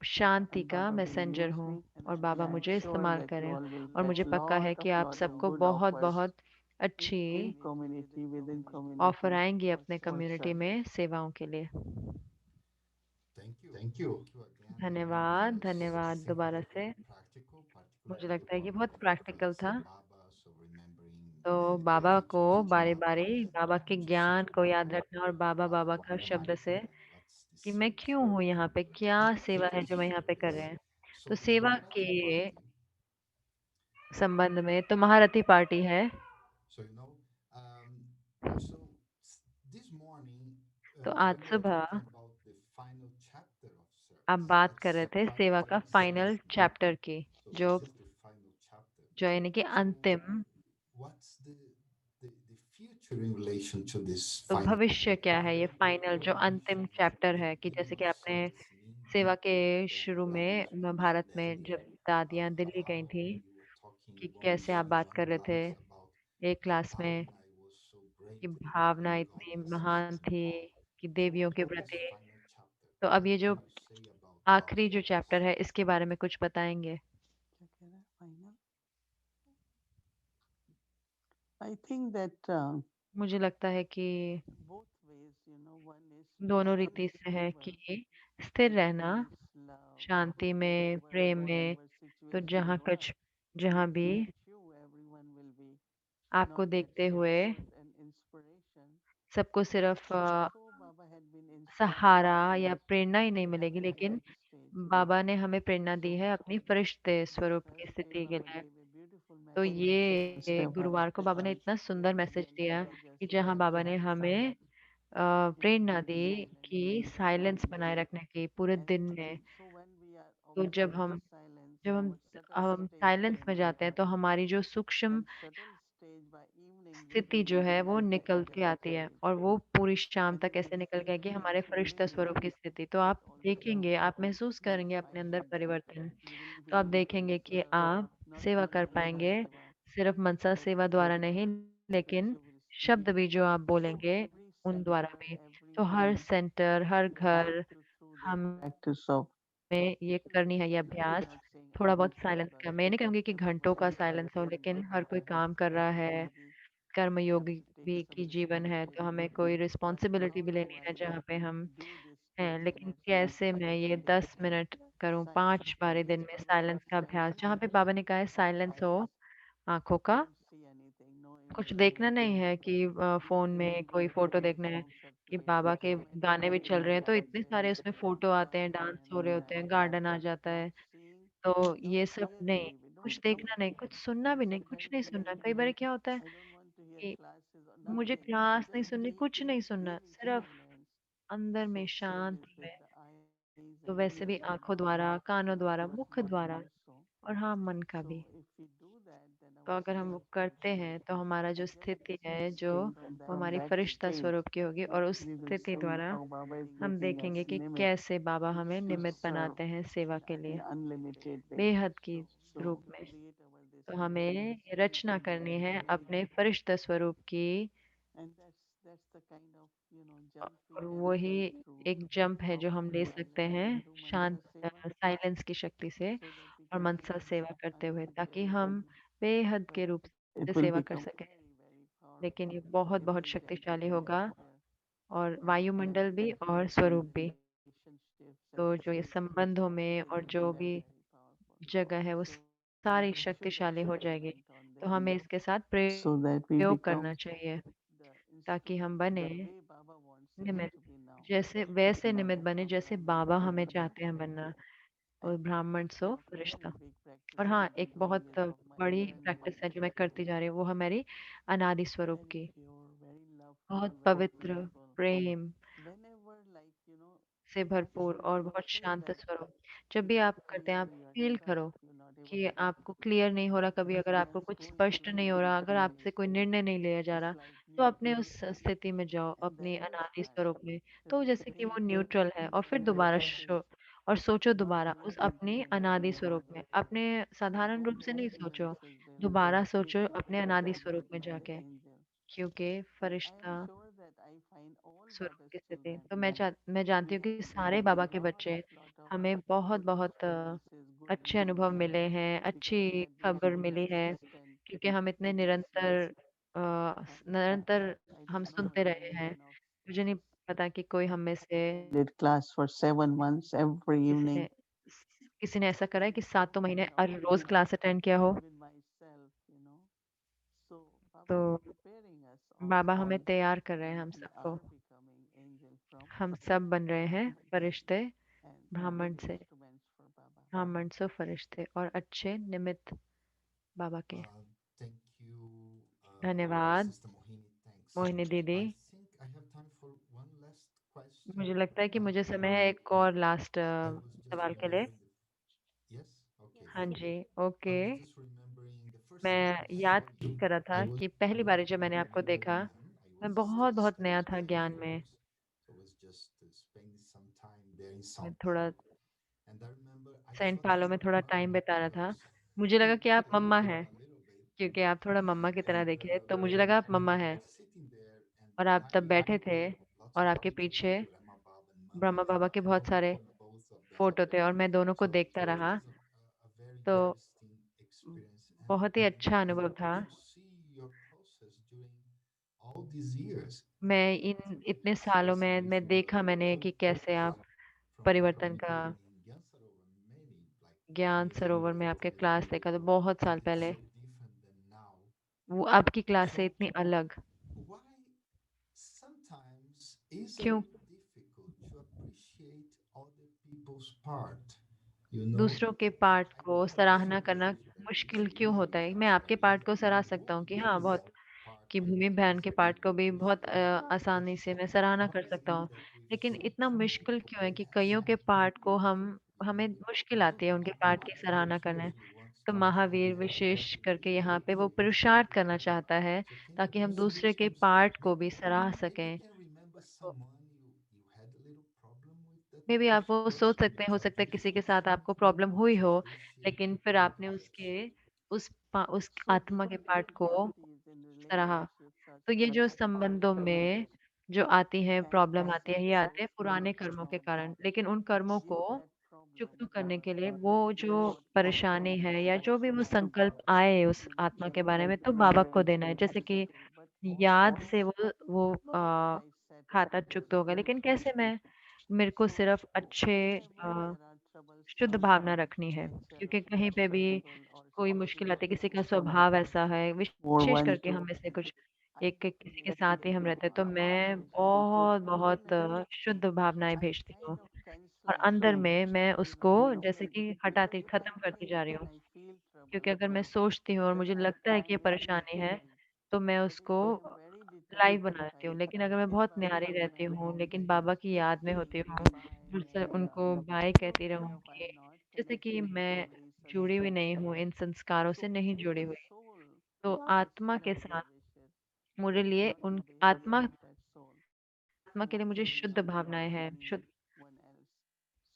शांति and का Baba will मैसेंजर use हूँ me, और and बाबा I'm मुझे sure इस्तेमाल that you करें। all will और get मुझे पक्का है कि आप lot of सबको good बहुत offers बहुत अच्छी in community, within offer community आएंगी अपने for कम्युनिटी service. में सेवाओं के लिए। Thank you again, again. It धन्यवाद, was धन्यवाद दोबारा simply से। very practical, मुझे particularly लगता है कि about बहुत the प्रैक्टिकल influence of था। Baba. So remembering तो the बाबा को teachings of बारी Baba बारी and बाबा के to say ज्ञान को about याद रखना और बाबा बाबा का why am शब्द I से here? What's the कि मैं service क्यों that हूँ I यहाँ am पे, doing? क्या So सेवा है जो मैं this यहाँ पे कर रहे हैं। तो so the सेवा Maharati के party. संबंध में तो महारथी पार्टी है। So so this morning तो आज when we are सुबह talking about the final chapter of आप service, बात कर that's रहे थे सेवा का part फाइनल 7. चैप्टर की, So जो this is the final chapter. यानी कि So अंतिम। what's the future in relation to this तो final भविष्य क्या है ये chapter? फाइनल जो अंतिम चैप्टर है, कि Beginning जैसे of कि आपने service mean सेवा के then शुरू में भारत में जब दादियाँ दिल्ली गई थी, you were talking कि कैसे once आप बात one कर रहे थे class about एक how क्लास में Bhavna was so great कि in भावना the इतनी goddesses महान and थी all. कि So what देवियों के about this प्रति। final chapter? तो अब What ये can जो you say about आखिरी जो चैप्टर है इसके बारे में कुछ बताएंगे। क्या कह रहा है final? I think that मुझे लगता है कि both ways, one is दोनों stay रीति से है stable कि स्थिर in रहना peace, love, शांति में, whatever, प्रेम में। whatever तो situation जहाँ you are. जहाँ भी Looking at you, everyone will be आपको not that देखते हुए support and inspiration. सबको सिर्फ Also, Baba had been Sahara inspiring या me प्रेरणा ही नहीं to मिलेगी, have a लेकिन right stage. बाबा ने हमें प्रेरणा दी So है अपनी फरिश्ते on स्वरूप की Thursday, स्थिति के Baba लिए। gave a beautiful तो message. ये Step गुरुवार को बाबा ने इतना सुंदर मैसेज दिया कि जहाँ बाबा ने हमें प्रेरणा दी कि साइलेंस बनाए रखने की पूरे दिन में। So when we are तो observing silence, जब our subtle हम stage साइलेंस में जाते हैं तो हमारी जो सूक्ष्म and subtle stage by evening will स्थिति जो है वो be निकल के आती है, और वो पूरी शाम तक ऐसे निकल गया कि हमारे फरिश्ता स्वरूप की स्थिति। तो आप देखेंगे, आप महसूस करेंगे अपने अंदर परिवर्तन। तो आप देखेंगे कि आप सेवा कर पाएंगे सिर्फ मनसा सेवा द्वारा नहीं, लेकिन शब्द भी जो आप बोलेंगे उन द्वारा भी। तो हर सेंटर, हर घर, हमें practice of ये करनी है ये अभ्यास। थोड़ा बहुत साइलेंस का, मैं ये नहीं कहूँगी कि घंटों का साइलेंस हो, लेकिन हर कोई काम कर रहा है, कर्मयोगी भी की जीवन है, तो हमें कोई रिस्पॉन्सिबिलिटी भी लेनी है जहाँ पे हम हैं। लेकिन कैसे मैं ये 10 मिनट करूँ 5 बारी दिन में साइलेंस का अभ्यास, जहाँ पे बाबा ने कहा है साइलेंस हो आंखों का, don't see anything, no कुछ देखना नहीं interference. है कि फोन में कोई फोटो देखना है। कि बाबा के गाने भी चल रहे हैं तो इतने सारे उसमें फोटो आते हैं, डांस हो रहे होते हैं, गार्डन आ जाता है। Seeing, तो ये see सब as नहीं, we कुछ don't see देखना नहीं, कुछ सुनना भी नहीं, कुछ नहीं सुनना। कई बार क्या होता है I don't want to hear कि classes or मुझे nothing. क्लास नहीं Just सुननी, deep कुछ नहीं सुनना, सिर्फ silence. अंदर में So service शांति with में। the eyes तो and वैसे भी ears and आंखों mind, द्वारा, कानों द्वारा, but मुख heart द्वारा, also. और हाँ मन का So भी। if we do that, then तो our अगर हम वो state करते हैं तो हमारा जो स्थिति है जो from वो हमारी that फरिश्ता state, स्वरूप की होगी, और उस we will स्थिति see द्वारा how Baba is हम making us देखेंगे कि limit कैसे बाबा हमें to निमित्त serve बनाते हैं सेवा के in लिए unlimited way. बेहद की So रूप में। create our तो this हमें रचना करनी है unity, अपने फरिश्ता स्वरूप की, and that's the kind of और वही एक जंप है जो हम ले सकते हैं शांत साइलेंस की शक्ति से और मनसा सेवा करते हुए, ताकि हम बेहद के रूप it से will सेवा कर become सकें। very, very लेकिन ये powerful. बहुत You बहुत will get शक्तिशाली connected होगा, there. और Yeah, वायुमंडल भी that और build स्वरूप भी। relationships and तो जो ये relationships संबंधों में will और be जो very, भी very powerful. जगह है वो So सारी we should शक्तिशाली हो जाएगी। experiment on तो that हमें इसके साथ so that we प्रयोग become करना चाहिए the ताकि instrument हम बने the way Baba wants us निमित्त, to be now. जैसे वैसे So निमित्त बने जैसे बाबा हमें चाहते हैं बनना, और and ब्राह्मण one so of the Firishta. very big और practice हाँ, I've एक been doing बहुत is of my बड़ी eternal प्रैक्टिस है जो मैं intention. करती जा रही हूँ, वो हमारी अनादि स्वरूप Very की। pure, very loveful, बहुत very पवित्र, peaceful. प्रेम Whenever से भरपूर you और you बहुत feel शांत that स्वरूप। जब you भी are आप करते हैं, clear, आप you are फील stuck, करो you're not able कि to make आपको क्लियर नहीं हो रहा, कभी अगर आपको decisions, कुछ कोई स्पष्ट नहीं हो clarity रहा, अगर नहीं आपसे कोई मिलती, निर्णय नहीं लिया जा it's रहा, like तो अपने neutral, उस स्थिति में जाओ, and अपनी then this अनादि time स्वरूप में। तो just जैसे कि वो think न्यूट्रल है, और फिर and दोबारा practice और सोचो not दोबारा उस looking अपनी to the अनादि स्वरूप universe. में। अपने साधारण रूप Those से नहीं सोचो, experiences will दोबारा keep सोचो अपने dropping अनादि inside स्वरूप like में like जाके, angel. क्योंकि And I am Firishta sure that I find all स्वरूप Baba's की स्थिति। children. तो मैं जानती We हूँ कि have सारे gained बाबा के lot बच्चे, of हमें बहुत good बहुत experiences, good अच्छे अनुभव memories, मिले हैं, because we अच्छी had been खबर so मिली है, consistent क्योंकि हम इतने witnessing. निरंतर I हम don't know सुनते रहे हैं। anyone of मुझे नहीं पता कि कोई हम में से attended class for 7 months every किसी evening. ने किसी ने ऐसा करा है कि 7 महीने And हर रोज also क्लास अटेंड किया हो। even myself. So Baba तो is preparing us Baba all, हमें तैयार कर रहे हैं, and हम we सबको। are becoming angel from हम सब बन रहे हैं Brahman फरिश्ते and ब्राह्मण good से, instruments for Baba. ब्राह्मण से फरिश्ते और अच्छे निमित्त बाबा के। Thank you, धन्यवाद Sister Mohini. Thanks. मोहिनी दीदी। I think I have time for one last question. मुझे लगता है कि मुझे समय है एक और लास्ट I was just सवाल के लिए। remembering the. Yes? Okay. हाँ जी, I okay. was just remembering the first time मैं I याद saw you. कर रहा I था was कि पहली बार जब मैंने आपको younger देखा, man. I मैं was बहुत still बहुत नया studying था there, ज्ञान of में। course. So I was just spending some time there in मैं São थोड़ा Paulo. And I remember I सेंट thought पालो you में were थोड़ा my टाइम mama बिता रहा था। because मुझे lगा कि आप because मम्मा you हैं, a little bit. क्योंकि आप थोड़ा मम्मा की तरह And दिखे, तो मुझे लगा आप मम्मा I हैं। was sitting there and और आप तब I बैठे थे, remember lots और of आपके pictures पीछे of Brahma Baba and Mama Brahma बाबा के and I बहुत सारे remember both of them. Photo थे, और मैं दोनों को देखता So it रहा। was a very तो interesting experience बहुत ही अच्छा and अनुभव था। to see your process during all these years. मैं It's इन very इतने nice to सालों see में you मैं from देखा a मैंने old कि कैसे purpose आप from परिवर्तन का even in Gyansarovar many like 10 ज्ञान years ago सरोवर में आपके actually क्लास देखा, तो बहुत साल and it's पहले। so different than now. वो अब की क्लास से So इतनी अलग। why sometimes is a क्यों? little difficult to appreciate other people's part, दूसरों के and पार्ट I को don't सराहना appreciate करना this very मुश्किल easily क्यों होता है? मैं because आपके पार्ट को सराह सकता हूँ what कि हाँ, is बहुत, part कि of भूमि बहन के Gyansarovar पार्ट को we भी बहुत appreciate, आसानी से मैं but सराहना why कर is सकता it हूँ। that with लेकिन इतना something मुश्किल क्यों है कि less कइयों के पार्ट को हमें we मुश्किल आती है उनके पार्ट की सराहना करने। usually want तो to महावीर विशेष करके यहाँ पे वो पुरुषार्थ करना चाहता है, so can you ताकि हम do दूसरे के some पार्ट को भी maybe सराह maybe you सकें। can remember तो someone you had a little problem with that may be आप वो person सोच सकते हैं, it's हो a सकता है किसी के beautiful साथ thing आपको प्रॉब्लम हुई to हो, appreciate लेकिन फिर आपने others. उस So आत्मा के पार्ट difficult को qualities in सराहा। relationships are तो ये जो sometimes संबंधों में जो आती हैं, and प्रॉब्लम as आती है, it ये आते हैं shows पुराने from कर्मों के from कारण। लेकिन उन कर्मों को with that चुकता problem करने के लिए, or वो with जो what परेशानी problem है या Baba जो भी wants वो us to संकल्प get, आए उस we आत्मा के cannot बारे में, तो बाबा को remember देना है। जैसे कि specifically, but याद just से वो by setting खाता चुकता होगा, positive लेकिन कैसे thoughts. मैं, मेरे को So सिर्फ अच्छे whenever a, there are troubles शुद्ध from भावना रखनी है, nature क्योंकि of कहीं पे भी people or कोई मुश्किल species आती है, or किसी का whatever, स्वभाव ऐसा है, or विशेष want करके हम to में से कुछ I एक get किसी के साथ ही negativity हम रहते हैं, from तो that मैं person because बहुत बहुत internally शुद्ध भावनाएं I भेजती हूँ, kind of और cancel अंदर that में मैं उसको जैसे negativity. कि Because हटाती if I खत्म करती जा think रही and हूँ। I feel trouble, क्योंकि अगर मैं सोचती हूँ और then मुझे लगता है I कि ये will be परेशानी है, fine. तो मैं But if उसको I am very live determined, बना if देती हूँ। लेकिन I अगर मैं get बहुत Baba न्यारी in रहती my हूँ, mind लेकिन बाबा की याद में होती till हूँ, goodbye फिर से and उनको बाय I कहती don't care if I रहूंगी, am not जैसे कि connected to मैं all these जुड़ी हुई sunsets. नहीं हूँ, इन संस्कारों से So नहीं with जुड़ी the हुई। soul, तो I आत्मा के साथ synergize it. मेरे I लिए got उन the brilliance आत्मा of that soul आत्मा के to लिए मुझे carry शुद्ध on with भावनाएं हैं, शुद्ध। anyone else.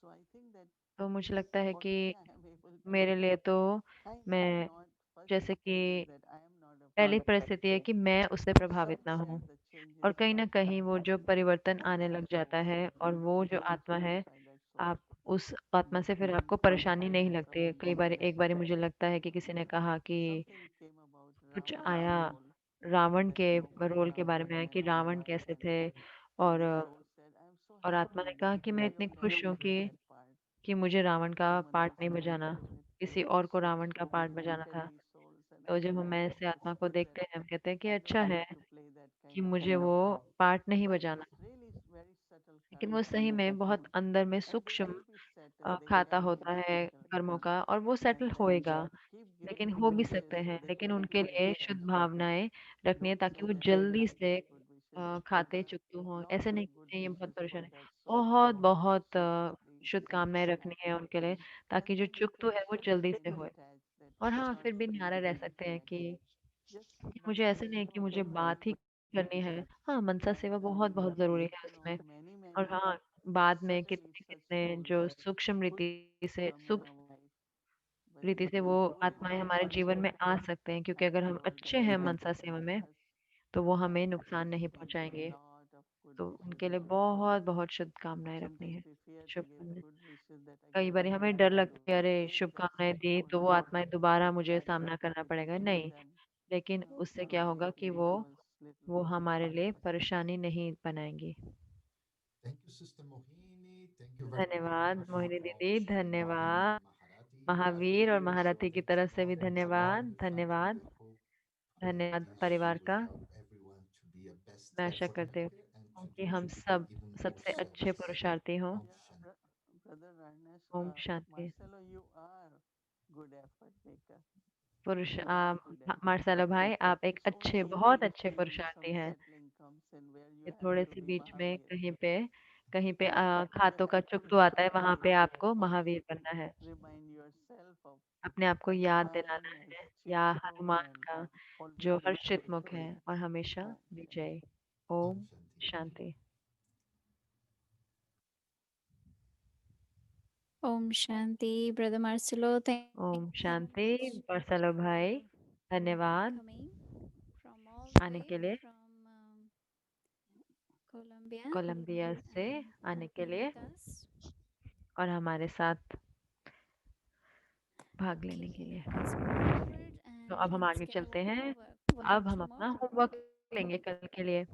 So I think that तो मुझे लगता है for कि me, I am able to मेरे लिए तो kind of मैं, not, first जैसे stage is कि that I am not पहली afraid परिस्थिति है कि मैं उससे to प्रभावित ना हूँ। sunset the और कहीं न कहीं वो जो परिवर्तन आने लग जाता है और वो जो आत्मा है, आप उस आत्मा से फिर आपको परेशानी नहीं लगती है। कई बार एक बारी मुझे लगता है कि किसी ने कहा कि कुछ आया रावण के रोल के बारे में कि रावण कैसे थे और और आत्मा ने कहा कि मैं इतनी खुश हूँ कि मुझे रावण का पार्ट नहीं बजाना, किसी और को रावण का पार्ट बजाना था। तो जब हम ऐसे आत्मा को देखते हैं, हम कहते हैं कि अच्छा है कि मुझे वो पार्ट नहीं बजाना। लेकिन वो सही में बहुत अंदर में सूक्ष्म खाता होता है कर्मों का और वो सेटल होएगा। लेकिन हो भी सकते हैं, लेकिन उनके लिए शुद्ध भावनाएँ रखनी है ताकि वो जल्दी से खाते चुकतू हों। ऐसे नहीं कि नहीं ये बहुत परेशान है। बहुत शुभकामनाएँ रखनी है उनके लिए ताकि जो चुकतू है वो जल्दी से होए। और हाँ, फिर भी न्यारा रह सकते हैं कि मुझे ऐसे नहीं है कि मुझे बात ही करनी है। हाँ, मनसा सेवा बहुत-बहुत ज़रूरी है उसमें। और हाँ, बाद में कितने-कितने जो सूक्ष्म रीति से वो आत्माएँ हमारे जीवन में आ सकते हैं क्योंकि अगर हम अच्छे हैं मनसा सेवा में, तो वो हमें नुकसान नहीं पहुँचाएँगे। तो उनके लिए बहुत-बहुत शुभकामनाएँ रखनी है। शुभकामनाएँ। कई बारी हमें डर लगता है अरे शुभकामनाएँ दी तो वो आत्माएँ दोबारा मुझे सामना करना पड़ेगा। नहीं, लेकिन उससे क्या होगा कि वो हमारे लिए परेशानी नहीं बनाएँगी। Thank you, Sister Mohini. Thank you very much, धन्यवाद मोहिनी from दीदी, Mahavir धन्यवाद। and Maharati. महावीर और So महारथी की thank you तरफ से भी all. It's a धन्यवाद, wonderful family. धन्यवाद, I hope धन्यवाद this परिवार will का। help everyone to be a best मैं आशा effort करती maker and हूँ to कि do हम सब even more सबसे अच्छे service. पुरुषार्थी हों। Om Shanti. Brother Ernest, ओम शांति। Marcelo, you are good effort maker. पुरुष You are a good effort Marcelo maker. भाई आप एक It's only बहुत in अच्छे between पुरुषार्थी some हैं। settling comes in where you ये have थोड़े to से be बीच में Mahavir. कहीं पे You खातों का have to चुकतू आता है, वहां पे आपको महावीर बनना है। remind yourself of अपने आप को याद Hanuman दिलाना as है या Chitmukh हनुमान and का जो always हर्षित मुख है victorious. और हमेशा Om Shanti. विजयी। Om ओम Shanti. शांति। Om Shanti, Brother Marcelo. Thank ओम you so शांति। much मार्सेलो भाई for धन्यवाद coming from all the आने way के लिए, from Colombia कोलंबिया से and आने के being लिए with us. और हमारे साथ भाग लेने के Okay, लिए। let's move forward तो and अब हम let's आगे get our चलते हैं। homework. We'll have अब हम two more. अपना होमवर्क लेंगे कल के लिए।